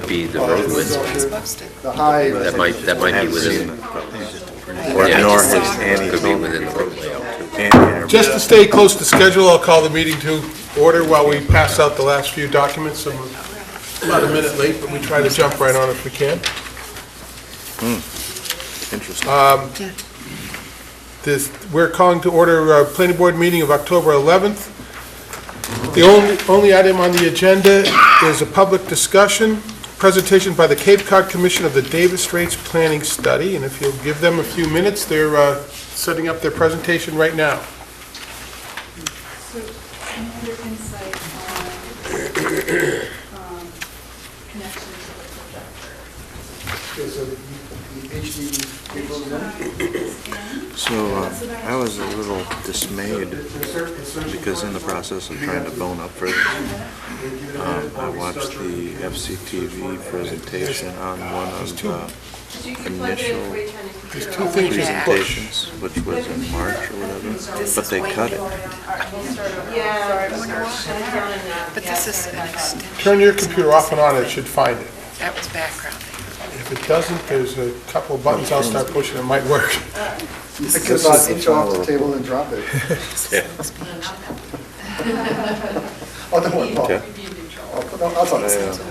might be the road width. The high. That might be within, Nor has Annie could be told me. within the road layout too. Annie, Just to stay close to schedule, I'll call the meeting to order while we pass out the last few documents. And we're about a minute late, but we try to jump right on if we can. interesting. We're calling to order a planning board meeting of October 11th. The only item on the agenda is a public discussion, presentation by the Cape Cod Commission of the Davis Straits Planning Study, and if you'll give them a few minutes, they're setting up their presentation right now. So, another insight on connection to the projector. So I was a little dismayed because in the process of trying to bone up for this, I watched the FCTV presentation on one of the initial presentations, which was in March or whatever, but they cut it. But this is an extension. Turn your computer off and on, it should find it. That was background. If it doesn't, there's a couple of buttons I'll start pushing, it might work. You pick it off, inch off the table and drop it. Oh, don't worry, Paul. Okay. Oh, no, that's all right. So,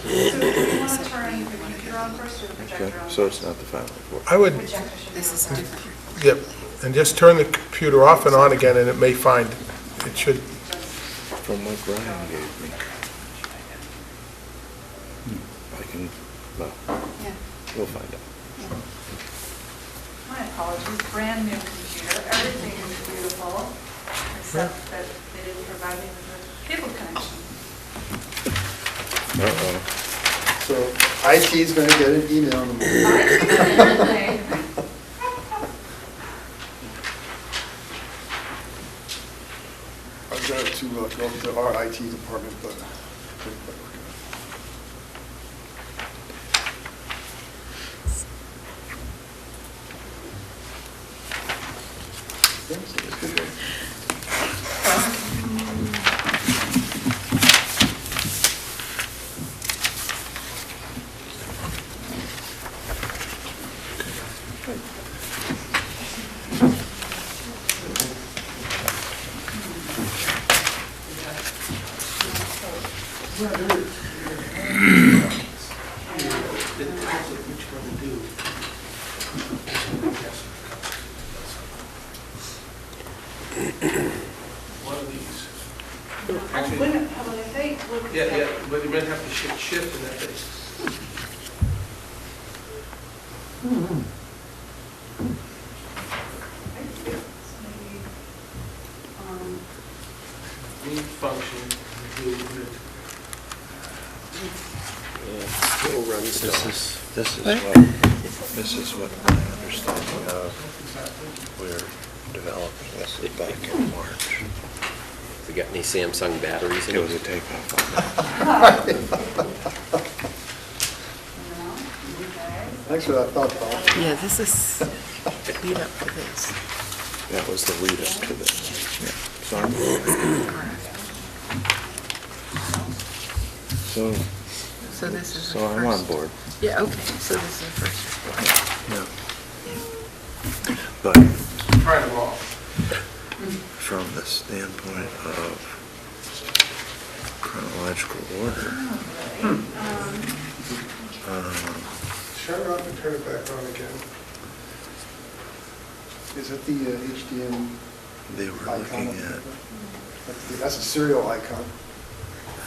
do you want to turn the computer on first or the Okay, projector on? so it's not the final report. I would, This is different. yep, and just turn the computer off and on again, and it may find, it should, From what Brian gave me, I can, well, Yeah. we'll find out. My apologies, brand new computer, everything is beautiful, except that they didn't provide me with a cable connection. Uh-oh. So IT is going to get an email in the morning. I've got to go to our IT department, but. one of these. Yeah, but you might have to shift in that case. Need function, Still runs This is what my understanding of we're developing. This is back in March. We got any Samsung batteries in It was a it? takeoff. Thanks for that thought, Paul. Yeah, this is lead up to this. That was the lead up to this. Yeah. So I'm, So this is the so I'm on first. board. Yeah, okay, so this is the first report. Yeah. But Try them all. from the standpoint of chronological order, Shut it off and turn it back on again. Is it the HDM they were icon? looking at That's a serial icon.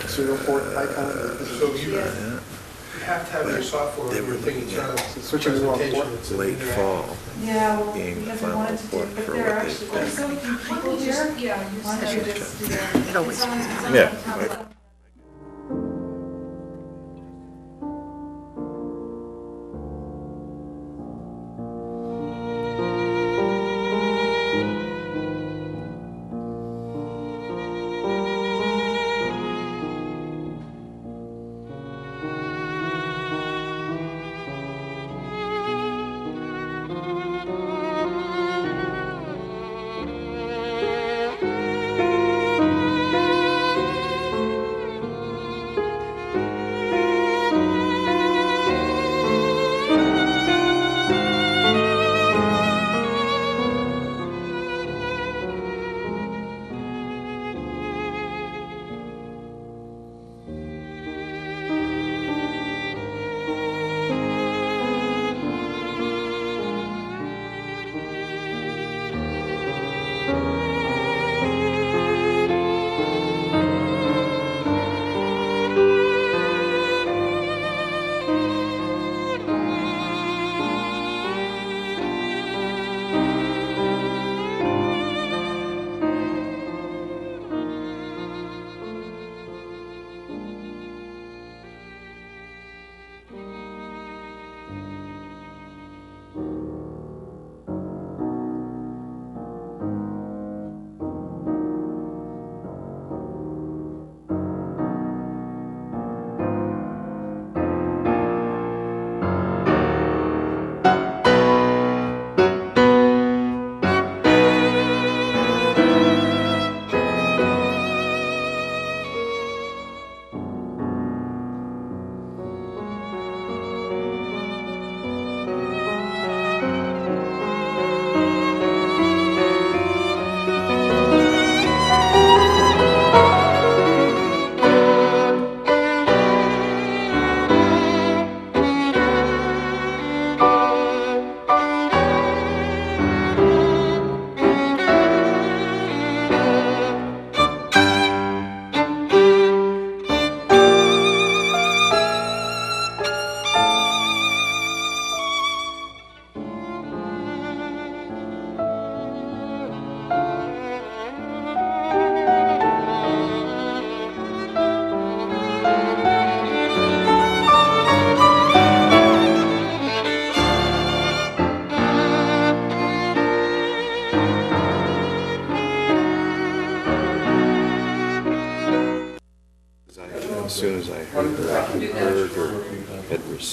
A serial port icon. So you that have to have your software They on your were thing, looking it's not at a switching the wrong presentation, port. it's an late interactive. fall Yeah, well, being the because I final wanted to do, report but for they're what actually, they've so done. people just, yeah, why don't you just do that? It always is. Yeah.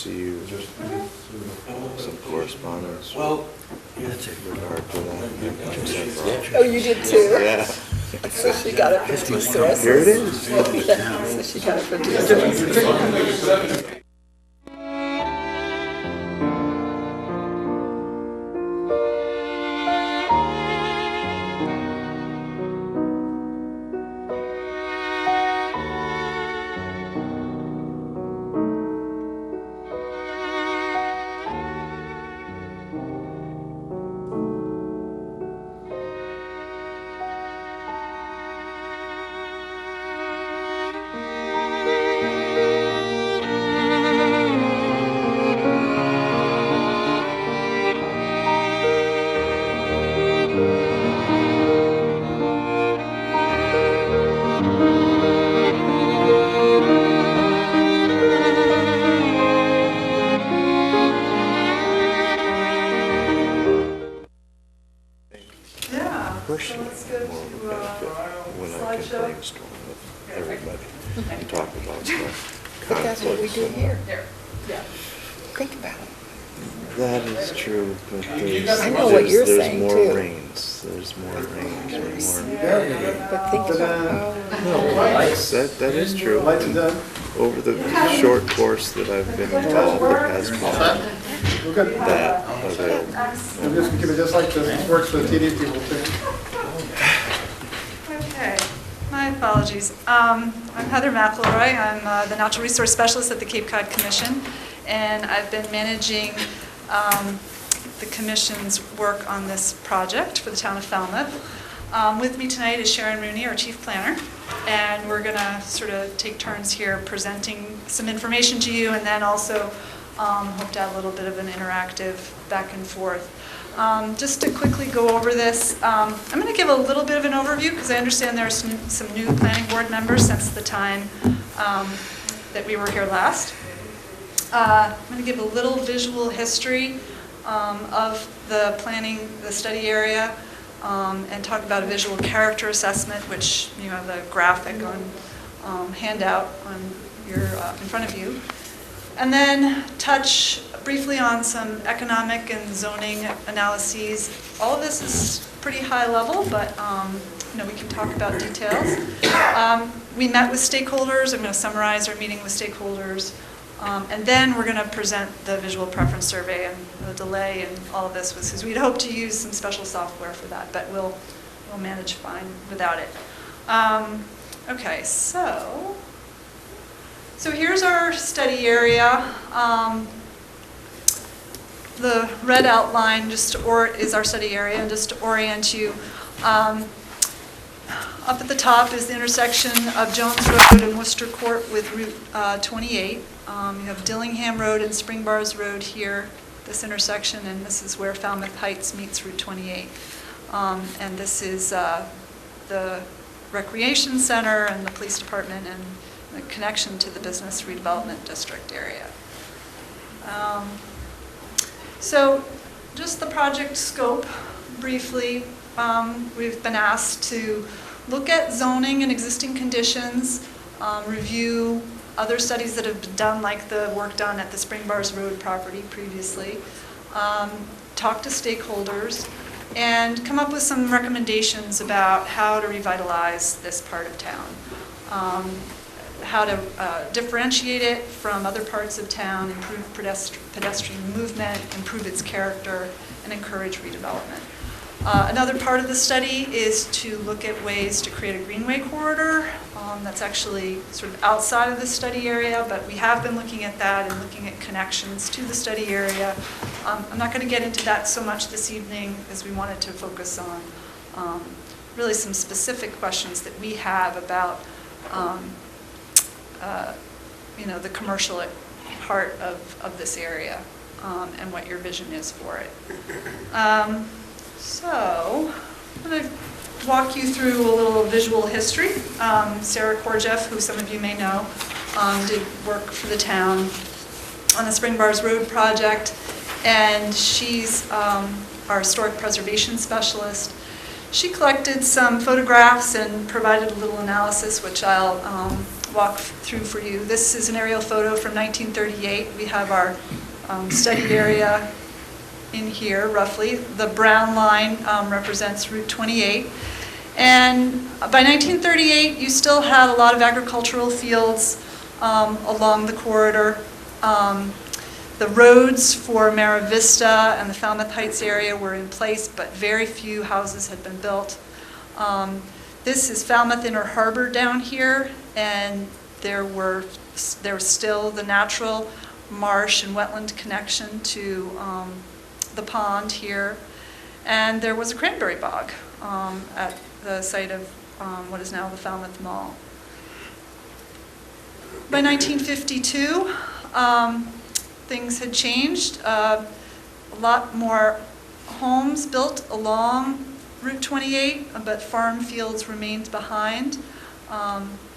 received some correspondence with regard to that. Oh, you did too? Yeah. So she got it from two sources. Here it is. Yeah, so she got it from two sources. Yeah, so Pushing let's go more of a to benefit when I can slideshow. brainstorm with everybody and talk about the But that's what we conflicts. do here. There, yeah. Think about it. That is true, but I know what you're saying, there's too. more rains. There's more rains or more. But think about how, That is true. Lights are done. Over the short course that I've been involved, there has been We're good. that available. I'm just keep it just like this. This works for the TV people too. Okay, my apologies. I'm Heather McElroy. I'm the Natural Resource Specialist at the Cape Cod Commission, and I've been managing the Commission's work on this project for the town of Falmouth. With me tonight is Sharon Rooney, our Chief Planner, and we're going to sort of take turns here presenting some information to you, and then also hope to have a little bit of an interactive back and forth. Just to quickly go over this, I'm going to give a little bit of an overview because I understand there are some new planning board members since the time that we were here last. I'm going to give a little visual history of the planning, the study area, and talk about a visual character assessment, which you have the graphic on handout on your in front of you. And then touch briefly on some economic and zoning analyses. All of this is pretty high level, but we can talk about details. We met with stakeholders. I'm going to summarize our meeting with stakeholders. And then we're going to present the visual preference survey, and the delay and all of this was because we'd hoped to use some special software for that, but we'll manage fine without it. Okay, so here's our study area. The red outline is our study area, and just to orient you, up at the top is the intersection of Jones Road and Worcester Court with Route 28. You have Dillingham Road and Spring Bars Road here, this intersection, and this is where Falmouth Heights meets Route 28. And this is the recreation center and the police department and the connection to the business redevelopment district area. So just the project scope briefly, we've been asked to look at zoning and existing conditions, review other studies that have been done, like the work done at the Spring Bars Road property previously, talk to stakeholders, and come up with some recommendations about how to revitalize this part of town, how to differentiate it from other parts of town, improve pedestrian movement, improve its character, and encourage redevelopment. Another part of the study is to look at ways to create a greenway corridor that's actually sort of outside of the study area, but we have been looking at that and looking at connections to the study area. I'm not going to get into that so much this evening as we wanted to focus on really some specific questions that we have about the commercial part of this area and what your vision is for it. So I'm going to walk you through a little visual history. Sarah Korjeff, who some of you may know, did work for the town on the Spring Bars Road project, and she's our historic preservation specialist. She collected some photographs and provided a little analysis, which I'll walk through for you. This is an aerial photo from 1938. We have our study area in here, roughly. The brown line represents Route 28. And by 1938, you still had a lot of agricultural fields along the corridor. The roads for Mara Vista and the Falmouth Heights area were in place, but very few houses had been built. This is Falmouth Inner Harbor down here, and there was still the natural marsh and wetland connection to the pond here. And there was a cranberry bog at the site of what is now the Falmouth Mall. By 1952, things had changed. A lot more homes built along Route 28, but farm fields remained behind.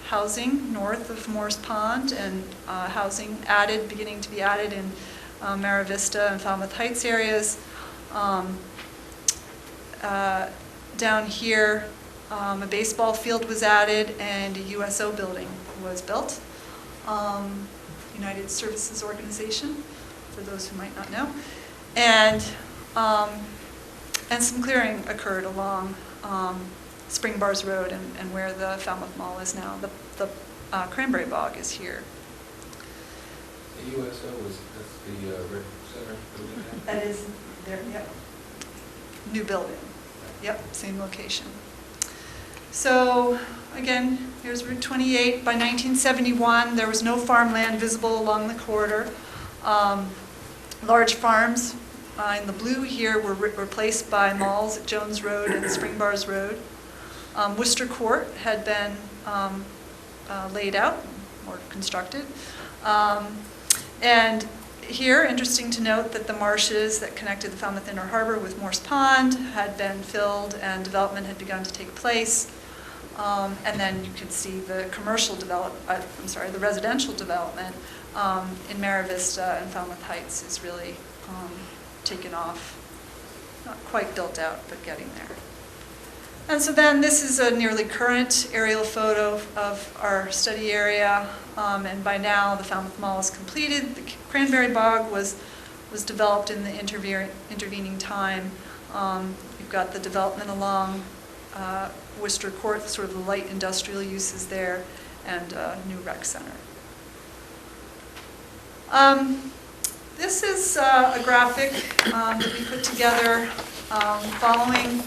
Housing north of Morse Pond, and housing beginning to be added in Mara Vista and Falmouth Heights areas. Down here, a baseball field was added and a USO building was built. United Services Organization, for those who might not know. And some clearing occurred along Spring Bars Road and where the Falmouth Mall is now. The cranberry bog is here. The USO, that's the Red Center building? That is there, yep. New building, yep, same location. So, again, here's Route 28. By 1971, there was no farmland visible along the corridor. Large farms in the blue here were replaced by malls at Jones Road and Spring Bars Road. Worcester Court had been laid out or constructed. And here, interesting to note that the marshes that connected the Falmouth Inner Harbor with Morse Pond had been filled and development had begun to take place. And then you can see the the residential development in Mara Vista and Falmouth Heights is really taken off. Not quite built out, but getting there. And so then this is a nearly current aerial photo of our study area. And by now the Falmouth Mall is completed. The cranberry bog was developed in the intervening time. You've got the development along Worcester Court, sort of the light industrial uses there, and new rec center. This is a graphic that we put together following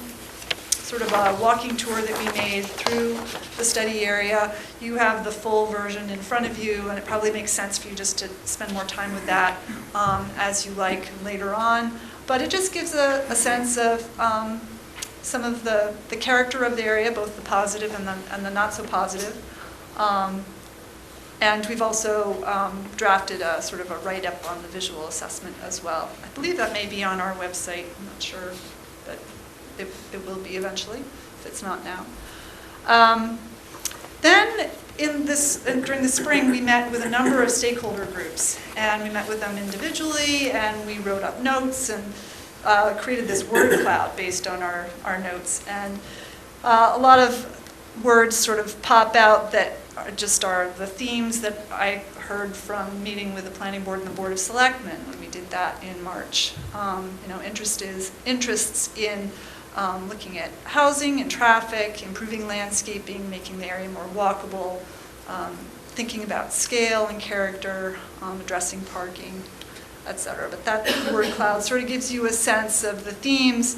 sort of a walking tour that we made through the study area. You have the full version in front of you, and it probably makes sense for you just to spend more time with that as you like later on. But it just gives a sense of some of the character of the area, both the positive and the not so positive. And we've also drafted a sort of a write-up on the visual assessment as well. I believe that may be on our website. I'm not sure, but it will be eventually, if it's not now. Then during the spring, we met with a number of stakeholder groups, and we met with them individually, and we wrote up notes and created this word cloud based on our notes. And a lot of words sort of pop out that are the themes that I heard from meeting with the Planning Board and the Board of Selectmen when we did that in March. Interests in looking at housing and traffic, improving landscaping, making the area more walkable, thinking about scale and character, addressing parking, etc. But that word cloud sort of gives you a sense of the themes.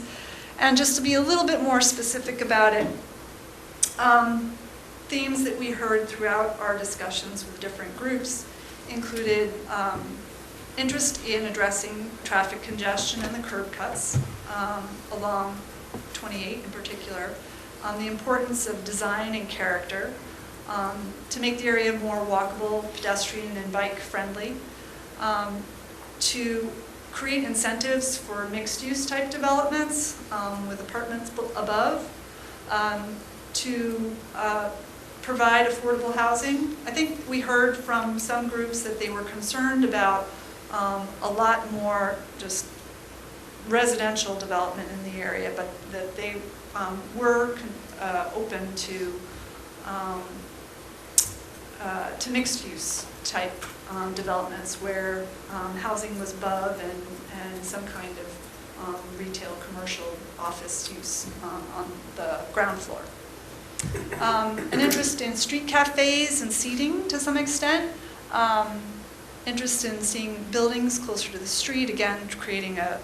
And just to be a little bit more specific about it, themes that we heard throughout our discussions with different groups included interest in addressing traffic congestion and the curb cuts along 28 in particular, the importance of design and character to make the area more walkable, pedestrian, and bike-friendly, to create incentives for mixed-use type developments with apartments above, to provide affordable housing. I think we heard from some groups that they were concerned about a lot more just residential development in the area, but that they were open to to mixed-use type developments where housing was above and some kind of retail, commercial, office use on the ground floor. An interest in street cafes and seating to some extent. Interest in seeing buildings closer to the street, again, creating a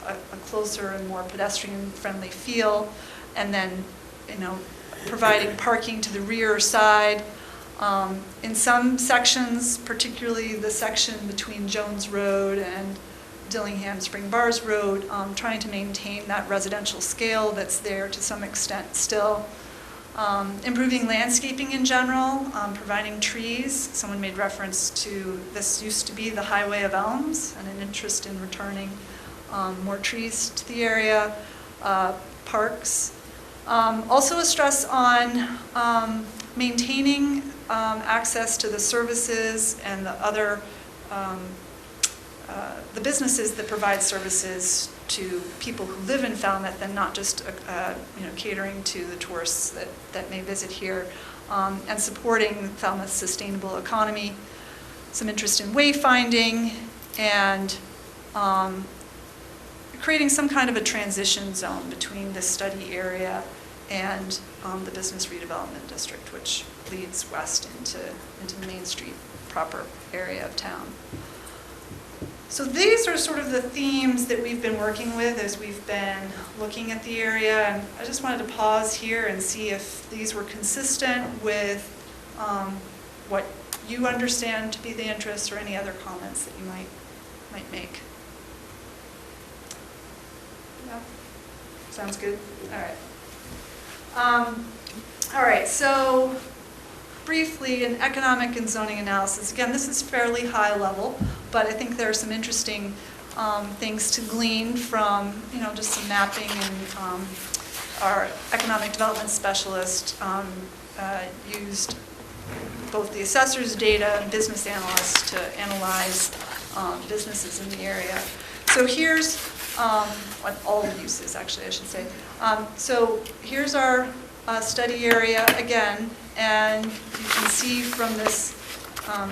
closer and more pedestrian-friendly feel, and then, providing parking to the rear or side. In some sections, particularly the section between Jones Road and Dillingham Spring Bars Road, trying to maintain that residential scale that's there to some extent still. Improving landscaping in general, providing trees. Someone made reference to this used to be the Highway of Elms and an interest in returning more trees to the area, parks. Also a stress on maintaining access to the services and the other the businesses that provide services to people who live in Falmouth and not just catering to the tourists that may visit here, and supporting Falmouth's sustainable economy. Some interest in wayfinding and creating some kind of a transition zone between this study area and the business redevelopment district, which leads west into the Main Street proper area of town. So these are sort of the themes that we've been working with as we've been looking at the area, and I just wanted to pause here and see if these were consistent with what you understand to be the interest, or any other comments that you might make. Yeah, sounds good. All right, so briefly, an economic and zoning analysis. Again, this is fairly high level, but I think there are some interesting things to glean from, just some mapping, and our economic development specialist used both the assessor's data and business analysts to analyze businesses in the area. So here's all the uses, actually, I should say. So here's our study area again, and you can see from this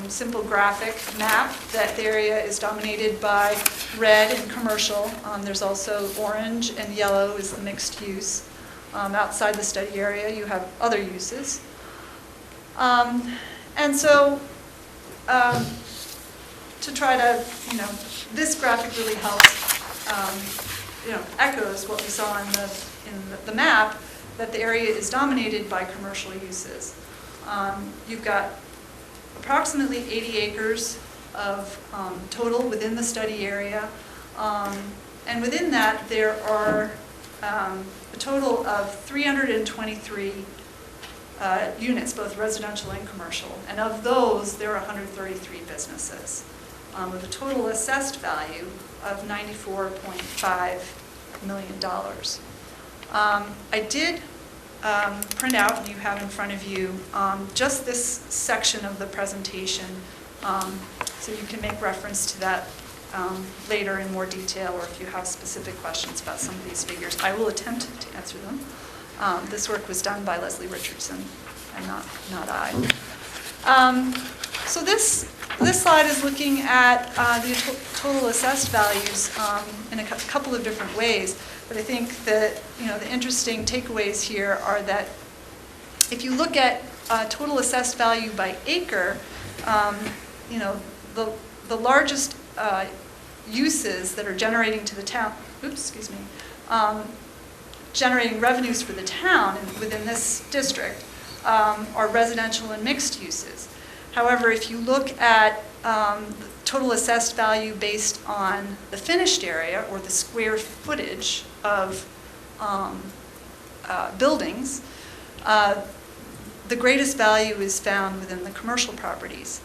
simple graphic map that the area is dominated by red and commercial. There's also orange and yellow is the mixed use. Outside the study area, you have other uses. And so to try to, this graphic really helps, echoes what we saw in the map, that the area is dominated by commercial uses. You've got approximately 80 acres of total within the study area. And within that, there are a total of 323 units, both residential and commercial. And of those, there are 133 businesses, with a total assessed value of $94.5 million. I did print out, and you have in front of you, just this section of the presentation, so you can make reference to that later in more detail, or if you have specific questions about some of these figures. I will attempt to answer them. This work was done by Leslie Richardson, and not I. So this slide is looking at the total assessed values in a couple of different ways. But I think that the interesting takeaways here are that if you look at total assessed value by acre, the largest uses that are generating to the town, generating revenues for the town within this district are residential and mixed uses. However, if you look at the total assessed value based on the finished area, or the square footage of buildings, the greatest value is found within the commercial properties.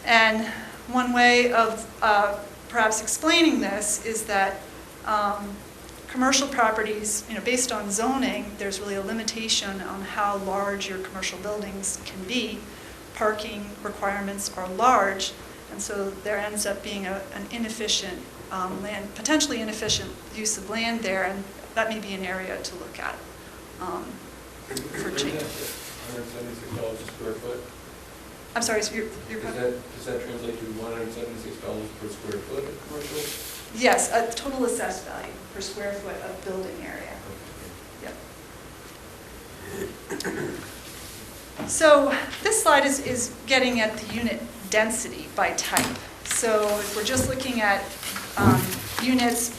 And one way of perhaps explaining this is that commercial properties, based on zoning, there's really a limitation on how large your commercial buildings can be. Parking requirements are large, and so there ends up being an inefficient potentially inefficient use of land there, and that may be an area to look at for change. $176 a square foot? I'm sorry, so your Does that translate to $176 per square foot of commercial? yes, a total assessed value per square foot of building area. Yep. So this slide is getting at the unit density by type. So if we're just looking at units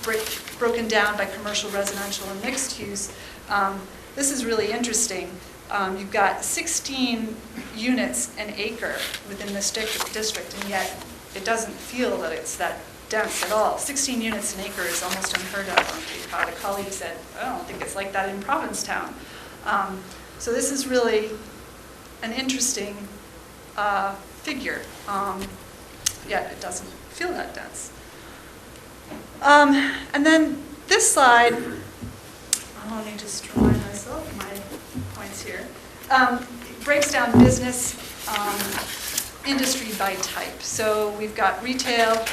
broken down by commercial, residential, and mixed use, this is really interesting. You've got 16 units an acre within this district, and yet it doesn't feel that it's that dense at all. 16 units an acre is almost unheard of on Cape Cod. A colleague said, I don't think it's like that in Provincetown. So this is really an interesting figure, yet it doesn't feel that dense. And then this slide, let me just remind myself my points here, breaks down business industry by type. So we've got retail,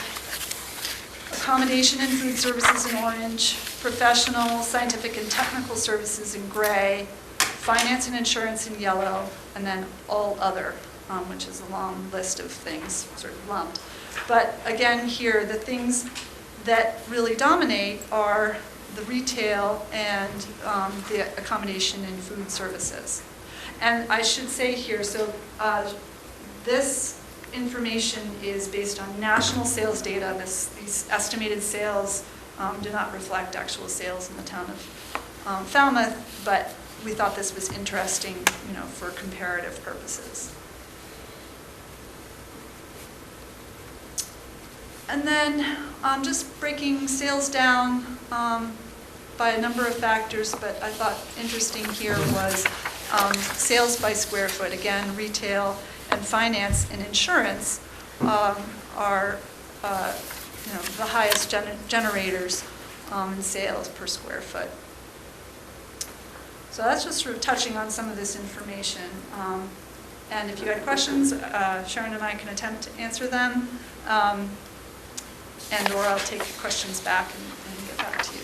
accommodation and food services in orange, professional, scientific and technical services in gray, finance and insurance in yellow, and then all other, which is a long list of things sort of lumped. But again here, the things that really dominate are the retail and the accommodation and food services. And I should say here, so this information is based on national sales data. These estimated sales do not reflect actual sales in the town of Falmouth, but we thought this was interesting, for comparative purposes. And then just breaking sales down by a number of factors, but I thought interesting here was sales by square foot. Again, retail and finance and insurance are the highest generators in sales per square foot. So that's just sort of touching on some of this information. And if you had questions, Sharon and I can attempt to answer them, or I'll take questions back and get back to you.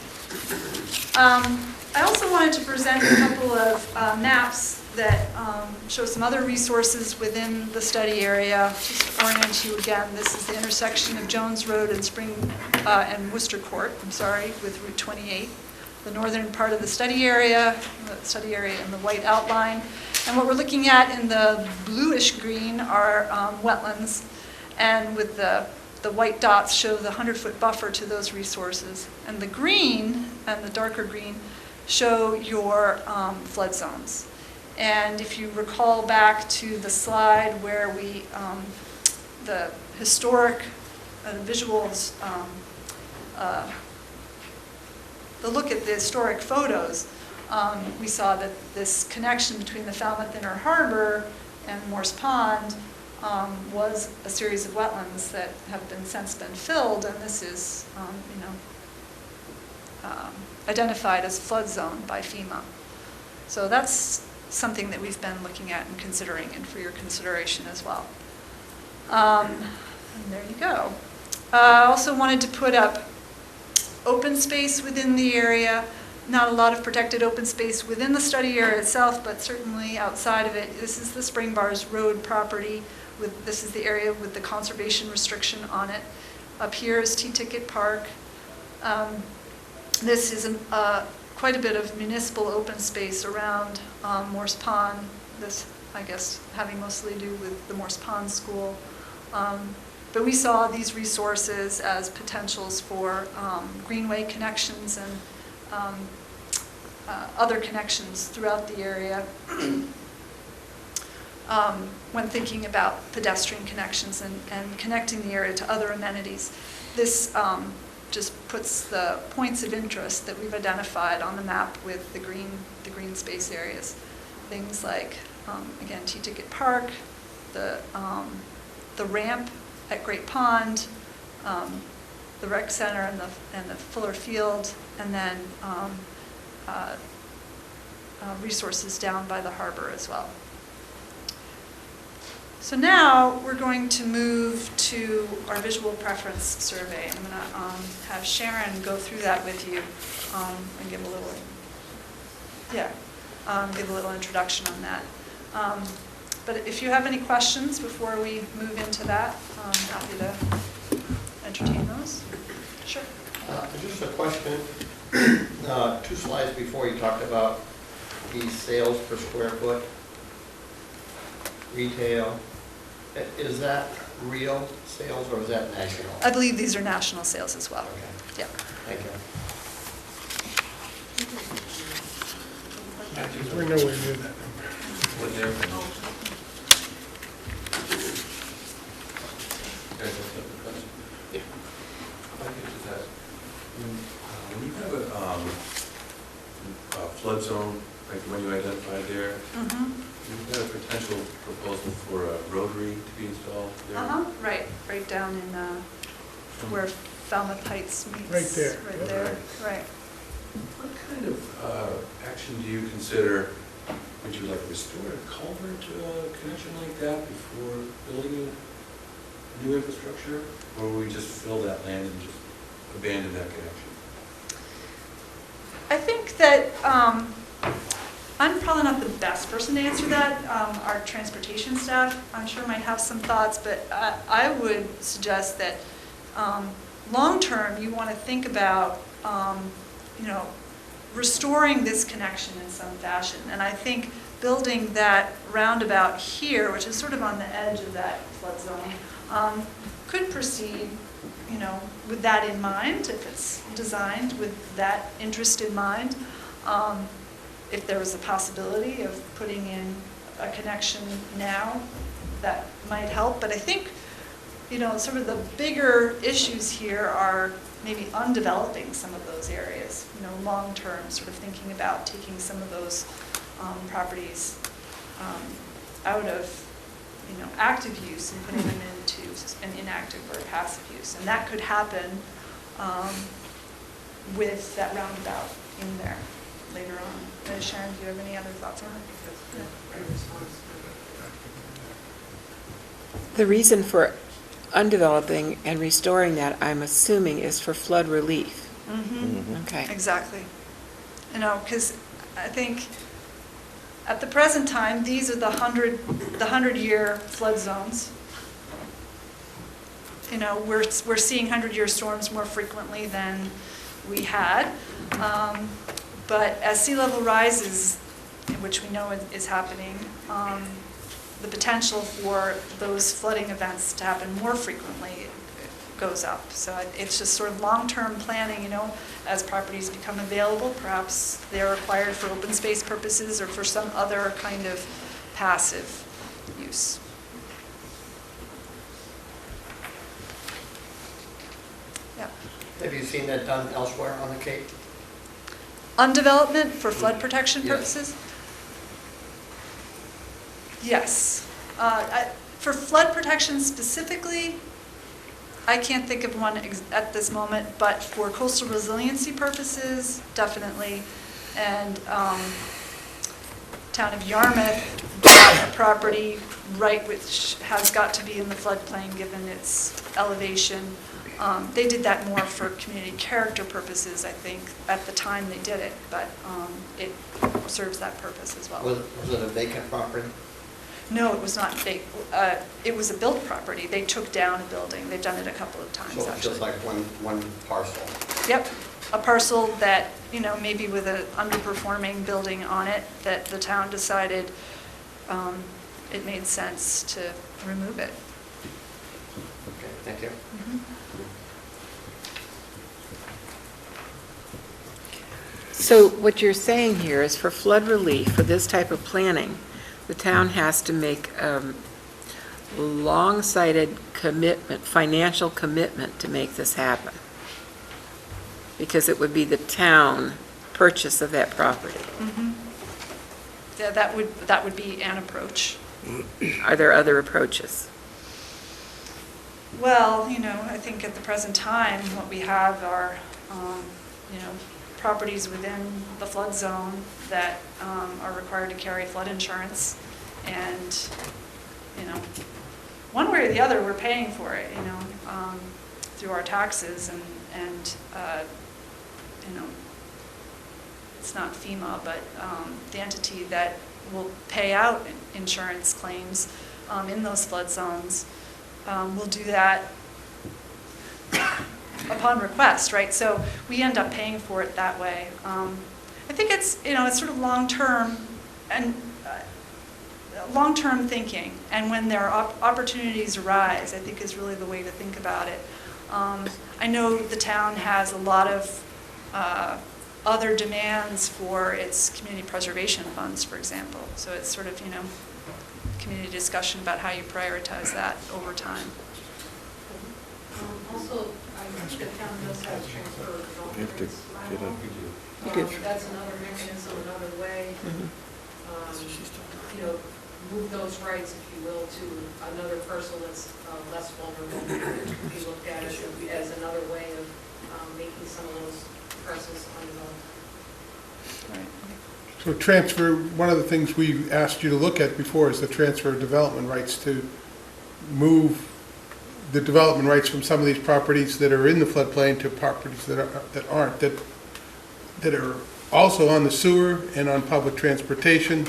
I also wanted to present a couple of maps that show some other resources within the study area. Just to orient you again, this is the intersection of Jones Road and and Worcester Court, with Route 28. The northern part of the study area in the white outline. And what we're looking at in the bluish green are wetlands, and with the white dots show the 100-foot buffer to those resources. And the green, and the darker green, show your flood zones. And if you recall back to the slide where the historic visuals, the look at the historic photos, we saw that this connection between the Falmouth Inner Harbor and Morse Pond was a series of wetlands that have since been filled, and this is identified as flood zone by FEMA. So that's something that we've been looking at and considering, and for your consideration as well. And there you go. I also wanted to put up open space within the area. Not a lot of protected open space within the study area itself, but certainly outside of it. This is the Spring Bars Road property. This is the area with the conservation restriction on it. Up here is T-Ticket Park. This is quite a bit of municipal open space around Morse Pond. This, I guess, having mostly to do with the Morse Pond School. But we saw these resources as potentials for greenway connections and other connections throughout the area when thinking about pedestrian connections and connecting the area to other amenities. This just puts the points of interest that we've identified on the map with the green space areas. Things like, again, T-Ticket Park, the ramp at Great Pond, the rec center and the Fuller Field, and then resources down by the harbor as well. So now we're going to move to our visual preference survey. I'm going to have Sharon go through that with you and give a little introduction on that. But if you have any questions before we move into that, I'm happy to entertain those. Sure. Just a question. 2 slides before you talked about the sales per square foot, retail. Is that real sales or is that national? I believe these are national sales as well. Okay, Yeah. thank you. We're nowhere near that number. What they're. Guys, have a question? Yeah. If I could just ask, when you have a flood zone, like the one you identified there, you've got a potential proposal for a rotary to be installed there? Right down in where Falmouth Heights meets. Right there. Right there, right. What kind of action do you consider? Would you like restore a culvert connection like that before building new infrastructure? Or will we just fill that land and just abandon that connection? I think that I'm probably not the best person to answer that. Our transportation staff, I'm sure, might have some thoughts, but I would suggest that long-term, you want to think about, restoring this connection in some fashion. And I think building that roundabout here, which is sort of on the edge of that flood zone, could proceed, with that in mind, if it's designed with that interest in mind. If there was a possibility of putting in a connection now, that might help. But I think, sort of the bigger issues here are maybe undeveloping some of those areas, long-term, sort of thinking about taking some of those properties out of, active use and putting them into an inactive or passive use. And that could happen with that roundabout in there later on. Sharon, do you have any other thoughts on it? The reason for undeveloping and restoring that, I'm assuming, is for flood relief. Okay. Exactly. Because I think at the present time, these are the 100-year flood zones. We're seeing 100-year storms more frequently than we had. But as sea level rises, which we know is happening, the potential for those flooding events to happen more frequently goes up. So it's just sort of long-term planning, as properties become available, perhaps they're required for open space purposes or for some other kind of passive use. Yeah. Have you seen that done elsewhere on the Cape? Undevelopment for flood protection Yes. purposes? Yes. For flood protection specifically, I can't think of one at this moment, but for coastal resiliency purposes, definitely. And town of Yarmouth bought a property which has got to be in the floodplain given its elevation. They did that more for community character purposes, I think, at the time they did it, but it serves that purpose as well. Was it a vacant property? No, it was not fake. It was a built property. They took down a building. They've done it a couple of times, So it's actually. just like one parcel? Yep, a parcel that, maybe with an underperforming building on it, that the town decided it made sense to remove it. Okay, thank you. So what you're saying here is for flood relief, for this type of planning, the town has to make long-sighted commitment, financial commitment to make this happen. Because it would be the town purchase of that property. Yeah, that would be an approach. Are there other approaches? Well, I think at the present time, what we have are, properties within the flood zone that are required to carry flood insurance. And, one way or the other, we're paying for it, through our taxes. And it's not FEMA, but the entity that will pay out insurance claims in those flood zones. We'll do that upon request, right? So we end up paying for it that way. I think it's, it's sort of long-term and long-term thinking, and when there are opportunities arise, I think is really the way to think about it. I know the town has a lot of other demands for its community preservation funds, for example. So it's sort of, community discussion about how you prioritize that over time. Also, I think the town does have transfer of You have to development. get a, That's another mechanism, another way, move those rights, if you will, to another parcel that's less vulnerable. We looked at it as another way of making some of those parcels undeveloped. So transfer, one of the things we asked you to look at before is the transfer of development rights, to move the development rights from some of these properties that are in the floodplain to properties that aren't, that are also on the sewer and on public transportation,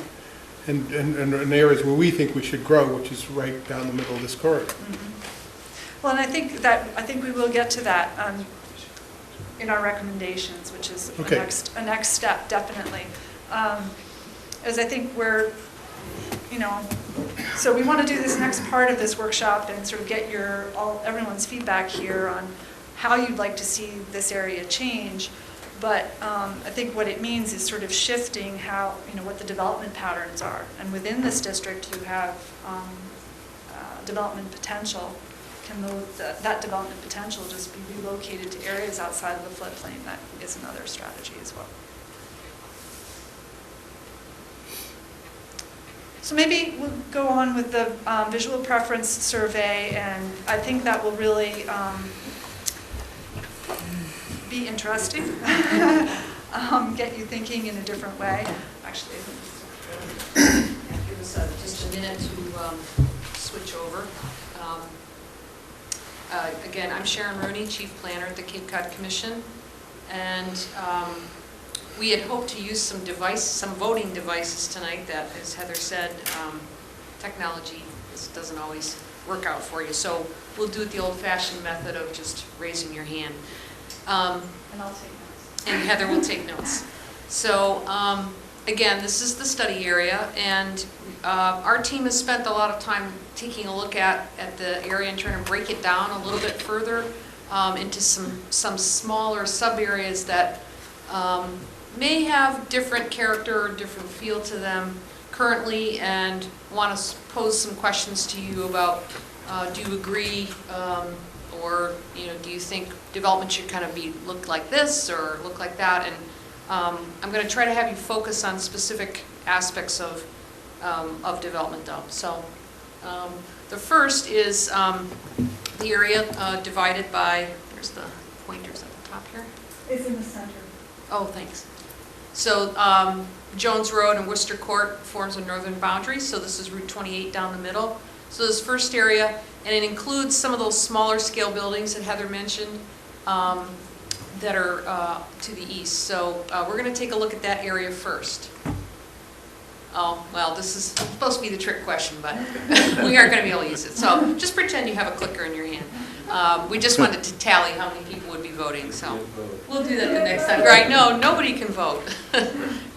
and in areas where we think we should grow, which is right down the middle of this corridor. Mm-hmm. Well, and I think we will get to that in our recommendations, which is Okay. a next step, definitely. As I think we're, so we want to do this next part of this workshop and sort of get everyone's feedback here on how you'd like to see this area change. But I think what it means is sort of shifting how, what the development patterns are. And within this district, you have development potential. Can that development potential just be relocated to areas outside of the floodplain? That is another strategy as well. So maybe we'll go on with the visual preference survey, and I think that will really be interesting, get you thinking in a different way. Actually, Give us just a minute to switch over. Again, I'm Sharon Rooney, Chief Planner at the Cape Cod Commission, and we had hoped to use some voting devices tonight that, as Heather said, technology doesn't always work out for you. So we'll do it the old-fashioned method of just raising your hand. and I'll take notes. And Heather will take notes. So again, this is the study area, and our team has spent a lot of time taking a look at the area and trying to break it down a little bit further into some smaller sub-areas that may have different character or different feel to them currently, and want to pose some questions to you about do you agree, or do you think development should kind of look like this or look like that? And I'm going to try to have you focus on specific aspects of development though. So the first is the area divided by, there's the pointers at the top here. It's in the center. Oh, thanks. So Jones Road and Worcester Court forms a northern boundary, so this is Route 28 down the middle. So this first area, and it includes some of those smaller scale buildings that Heather mentioned that are to the east. So we're going to take a look at that area first. Oh, well, this is supposed to be the trick question, but we aren't going to be able to use it. So just pretend you have a clicker in your hand. We just wanted to tally how many people would be voting, so we'll do that the next time. Right, no, nobody can vote.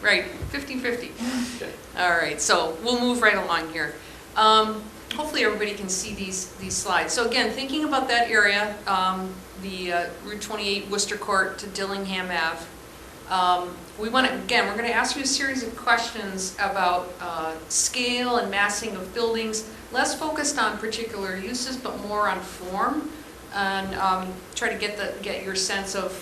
Right, 50-50. Okay. All right, so we'll move right along here. Hopefully everybody can see these slides. So again, thinking about that area, the Route 28 Worcester Court to Dillingham Ave, we're going to ask you a series of questions about scale and massing of buildings, less focused on particular uses, but more on form, and try to get your sense of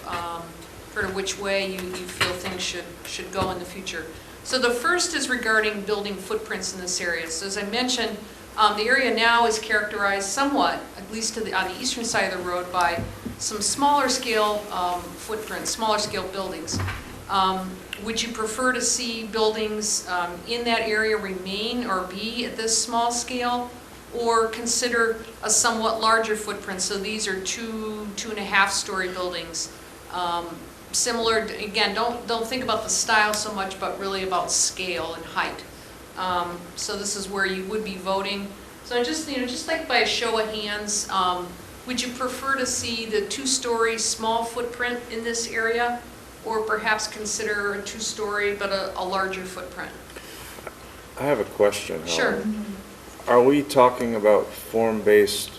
sort of which way you feel things should go in the future. So the first is regarding building footprints in this area. So as I mentioned, the area now is characterized somewhat, at least on the eastern side of the road, by some smaller scale footprints, smaller scale buildings. Would you prefer to see buildings in that area remain or be at this small scale, or consider a somewhat larger footprint? So these are 2.5 story buildings. Similar, again, don't think about the style so much, but really about scale and height. So this is where you would be voting. So just, just like by a show of hands, would you prefer to see the 2-story small footprint in this area? Or perhaps consider a 2-story but a larger footprint? I have a question, Helen. Sure. Are we talking about form-based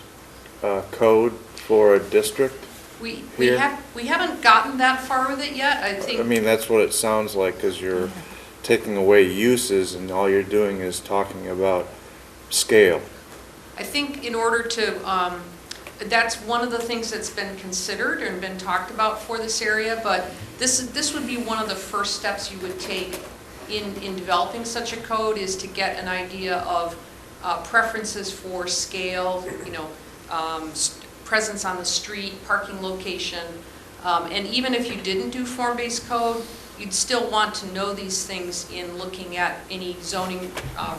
code for a district? We Here? haven't gotten that far with it yet, I think. I mean, that's what it sounds like, because you're taking away uses and all you're doing is talking about scale. I think in order to, that's one of the things that's been considered and been talked about for this area, but this would be one of the first steps you would take in developing such a code, is to get an idea of preferences for scale, presence on the street, parking location, and even if you didn't do form-based code, you'd still want to know these things in looking at any zoning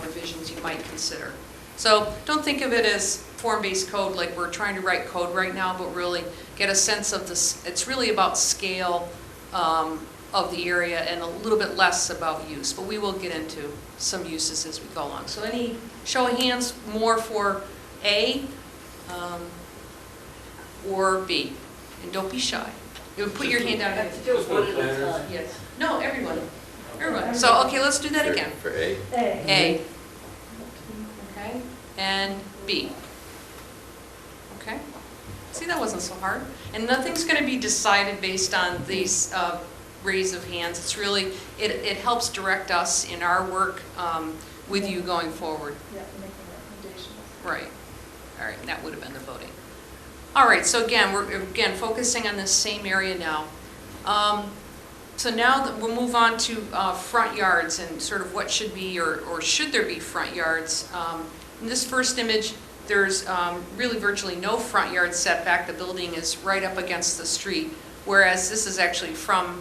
revisions you might consider. So don't think of it as form-based code like we're trying to write code right now, but really get a sense of this. It's really about scale of the area and a little bit less about use, but we will get into some uses as we go along. So any show of hands more for A or B? And don't be shy. You would put your hand down. Yes. No, everyone. Everyone. So, okay, let's do that again. For A? A. Okay. And B. Okay. See, that wasn't so hard. And nothing's going to be decided based on these raise of hands. It's really, it helps direct us in our work with you going forward. Yeah, making recommendations. Right. All right, and that would have been the voting. All right, so again, we're focusing on this same area now. So now that we'll move on to front yards and sort of what should be or should there be front yards. In this first image, there's really virtually no front yard setback. The building is right up against the street, whereas this is actually from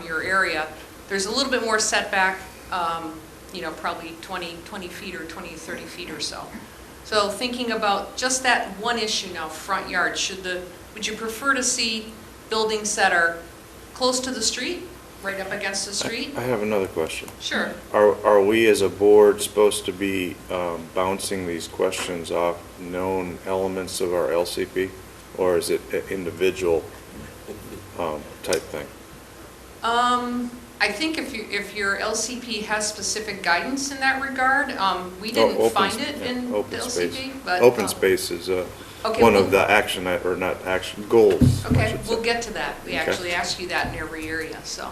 your area. There's a little bit more setback, probably 20 feet or 20, 30 feet or so. So thinking about just that one issue now, front yard, would you prefer to see buildings that are close to the street, right up against the street? I have another question. Sure. Are we as a board supposed to be bouncing these questions off known elements of our LCP? Or is it an individual type thing? I think if your LCP has specific guidance in that regard, we didn't find it in the LCP. But, open space is okay, one of the action, or not action, goals. Okay, we'll get to that. We actually ask you that in every area, so.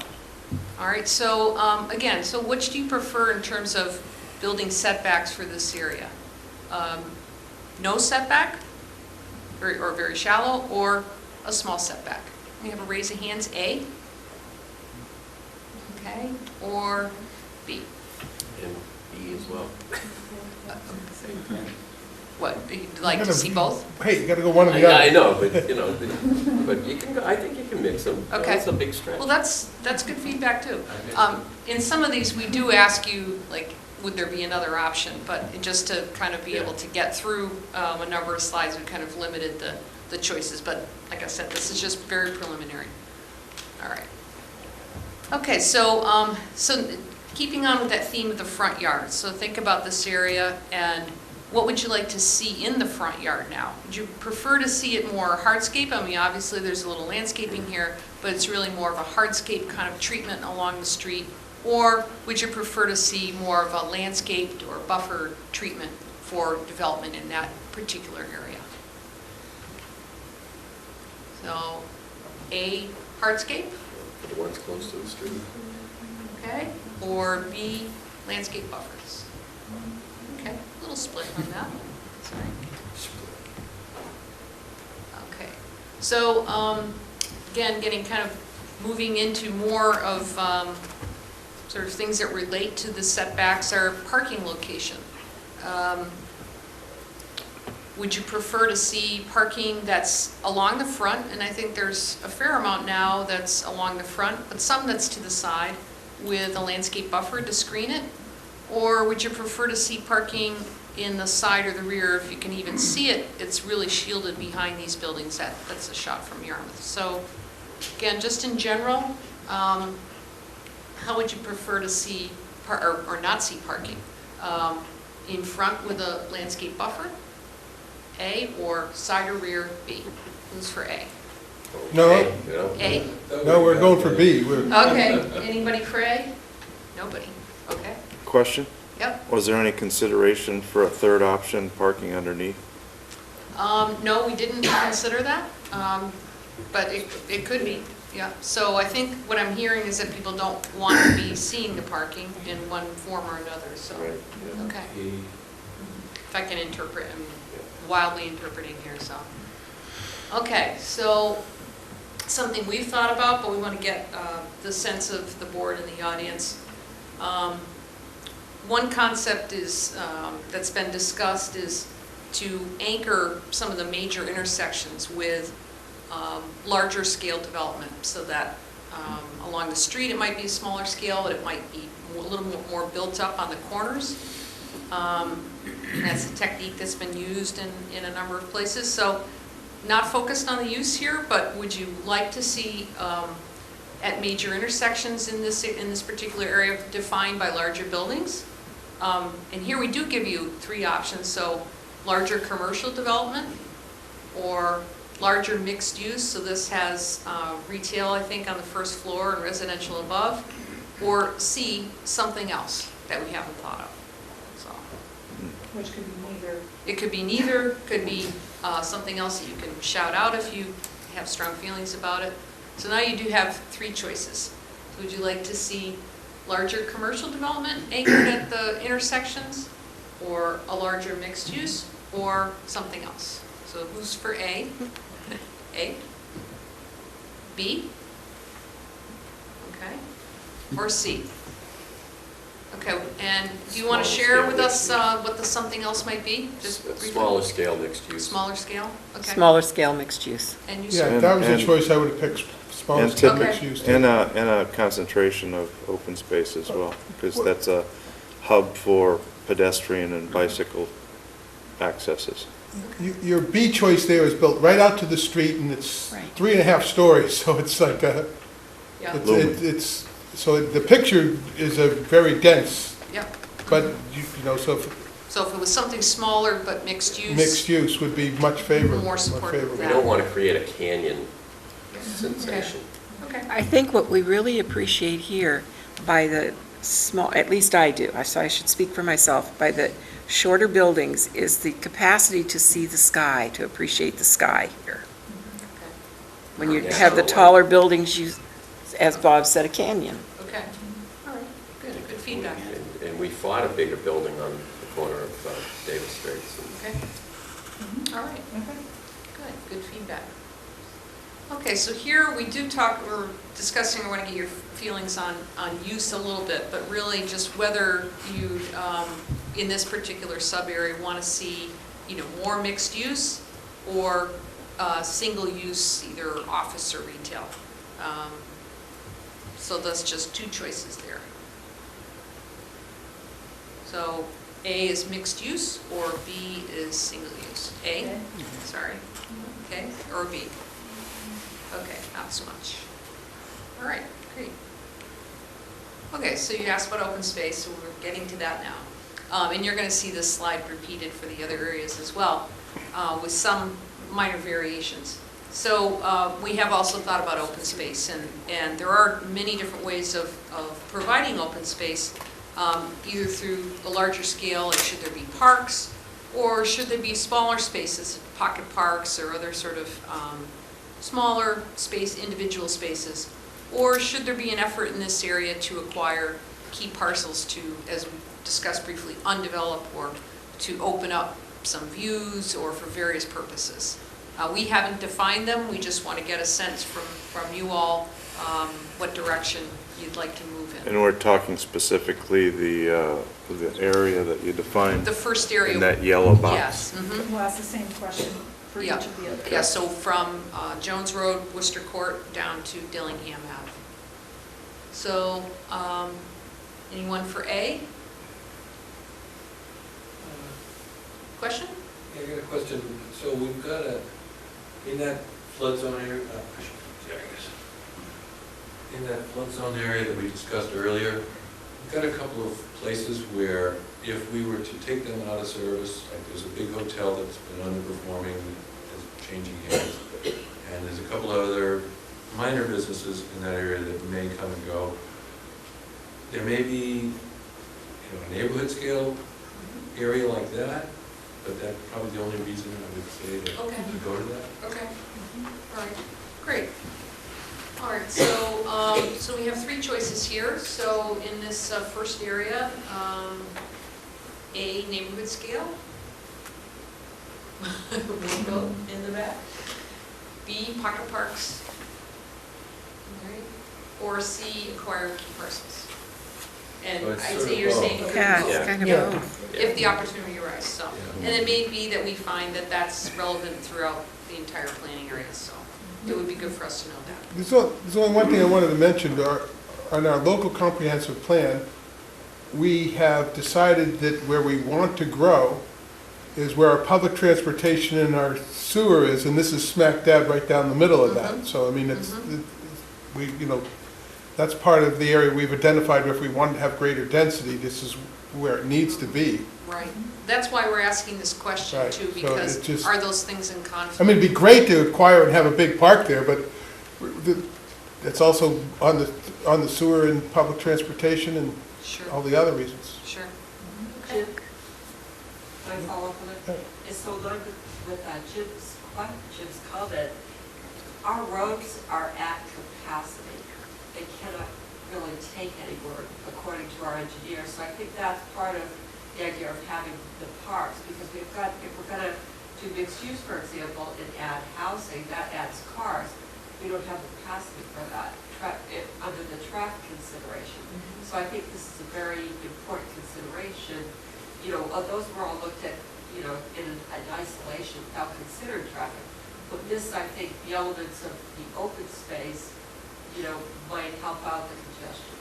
All right, so again, so which do you prefer in terms of building setbacks for this area? No setback, or very shallow, or a small setback? We have a raise of hands, A. Okay, or B. And B as well. What, you'd like to see both? Hey, you gotta go one or the other. I know, but but you can go, I think you can mix them. Okay. That's a big stretch. Well, that's good feedback too. In some of these, we do ask you, like, would there be another option? But just to kind of be able to get through a number of slides, we kind of limited the choices. But like I said, this is just very preliminary. All right. Okay, so keeping on with that theme of the front yard. So think about this area, and what would you like to see in the front yard now? Would you prefer to see it more hardscape? I mean, obviously there's a little landscaping here, but it's really more of a hardscape kind of treatment along the street. Or would you prefer to see more of a landscaped or buffer treatment for development in that particular area? So, A, hardscape, The ones close to the street. okay, or B, landscape buffers. Okay, a little split on that. Sorry. Okay, so again, getting kind of moving into more of sort of things that relate to the setbacks are parking location. Would you prefer to see parking that's along the front? And I think there's a fair amount now that's along the front, but some that's to the side with a landscape buffer to screen it? Or would you prefer to see parking in the side or the rear? If you can even see it, it's really shielded behind these buildings. That's a shot from Yarmouth. So again, just in general, how would you prefer to see or not see parking, in front with a landscape buffer, A, or side or rear, B. Who's for A? No. Okay, you know? A? No, we're going for B. Okay, anybody for A? Nobody, okay, Question? yep. Was there any consideration for a third option, parking underneath? No, we didn't consider that, but it could be, yeah. So I think what I'm hearing is that people don't want to be seeing the parking in one form or another, so, Right, yeah. okay. A, If I can interpret, I'm wildly interpreting here, so. Okay, so something we've thought about, but we want to get the sense of the board and the audience. One concept is, that's been discussed is to anchor some of the major intersections with larger scale development, so that along the street it might be a smaller scale, but it might be a little more built up on the corners. That's a technique that's been used in a number of places. So not focused on the use here, but would you like to see at major intersections in this particular area defined by larger buildings? And here we do give you three options. So larger commercial development, or larger mixed use. So this has retail, I think, on the first floor and residential above. Or C, something else that we haven't thought of. So. Which could be neither. It could be neither, could be something else that you can shout out if you have strong feelings about it. So now you do have three choices. So would you like to see larger commercial development anchored at the intersections, or a larger mixed use, or something else? So who's for A? A? B? Okay. Or C? Okay, and do you want to Smaller share scale with us mixed what the something else might be? Just A briefly. smaller scale mixed use. Smaller scale? Okay. Smaller scale mixed use. And you, Yeah, sir? if that was a And- choice, I would have picked smaller And scale Okay. mixed use. And a concentration of open space as well, because that's a hub for pedestrian and bicycle accesses. Your B choice there is built right out to the street, and it's Right. 3.5 stories, so it's like Yeah, it's, so the picture is a very dense, yeah. but, so So if it was something smaller but mixed use. mixed use would be much favorable. More supportive of We that. don't want to create a canyon sensation. Okay. I think what we really appreciate here by the small, at least I do, so I should speak for myself, by the shorter buildings is the capacity to see the sky, to appreciate the sky here. When you Yeah. have the taller buildings, you, as Bob said, a canyon. Okay, all right, good feedback. And we fought a bigger building on the corner of Davis Straits. Okay, all right, good feedback. Okay, so here we do talk, we're discussing, I want to get your feelings on use a little bit, but really just whether you, in this particular sub-area, want to see, more mixed use or single use, either office or retail. So that's just two choices there. So A is mixed use, or B is single use. A, sorry, okay, or B. Okay, not so much. All right, great. Okay, so you asked about open space, so we're getting to that now. And you're going to see this slide repeated for the other areas as well, with some minor variations. So we have also thought about open space, and there are many different ways of providing open space, either through a larger scale, like should there be parks, or should there be smaller spaces, pocket parks or other sort of smaller space, individual spaces, or should there be an effort in this area to acquire key parcels to, as we discussed briefly, undevelop, or to open up some views or for various purposes. We haven't defined them, we just want to get a sense from you all what direction you'd like to move in. And we're talking specifically the area that you defined The first area. in that yellow box? Yes. Mhm. We'll ask the same question for each Yeah. of the others. Yeah, so from Jones Road, Worcester Court, down to Dillingham Ave. So, anyone for A? Question? Yeah, I got a question. So we've got in that flood zone area, in that flood zone area that we discussed earlier, we've got a couple of places where if we were to take them out of service, like there's a big hotel that's been underperforming, is changing hands, and there's a couple of other minor businesses in that area that may come and go. There may be, a neighborhood scale area like that, but that's probably the only reason I would say to go to that. Okay, all right, great. All right, so we have three choices here. So in this first area, A, neighborhood scale. We'll go in the back. B, pocket parks. All right. Or C, acquire key parcels. And So it's I'd sort say of you're both. saying it could be Yeah, both. it's kind of Yeah. both. If the opportunity arises, so. Yeah. And it may be that we find that that's relevant throughout the entire planning area, so it would be good for us to know that. There's only one thing I wanted to mention. On our local comprehensive plan, we have decided that where we want to grow is where our public transportation and our sewer is, and this is smack dab right down the middle of that. So, I mean, that's part of the area we've identified where if we want to have greater density, this is where it needs to be. Right. That's why we're asking this question Right, too, so because it just- are those things in conflict? I mean, it'd be great to acquire and have a big park there, but it's also on the sewer and public transportation and Sure, all the other reasons. sure. Jim, can I follow up on it? And so going with Jim's comment, our roads are at capacity. They cannot really take any more, according to our engineers. So I think that's part of the idea of having the parks, because if we're gonna do mixed use, for example, and add housing, that adds cars. We don't have the capacity for that under the traffic consideration. So I think this is a very important consideration. Those were all looked at, in an isolation without considering traffic. But this, I think, the elements of the open space, might help out the congestion.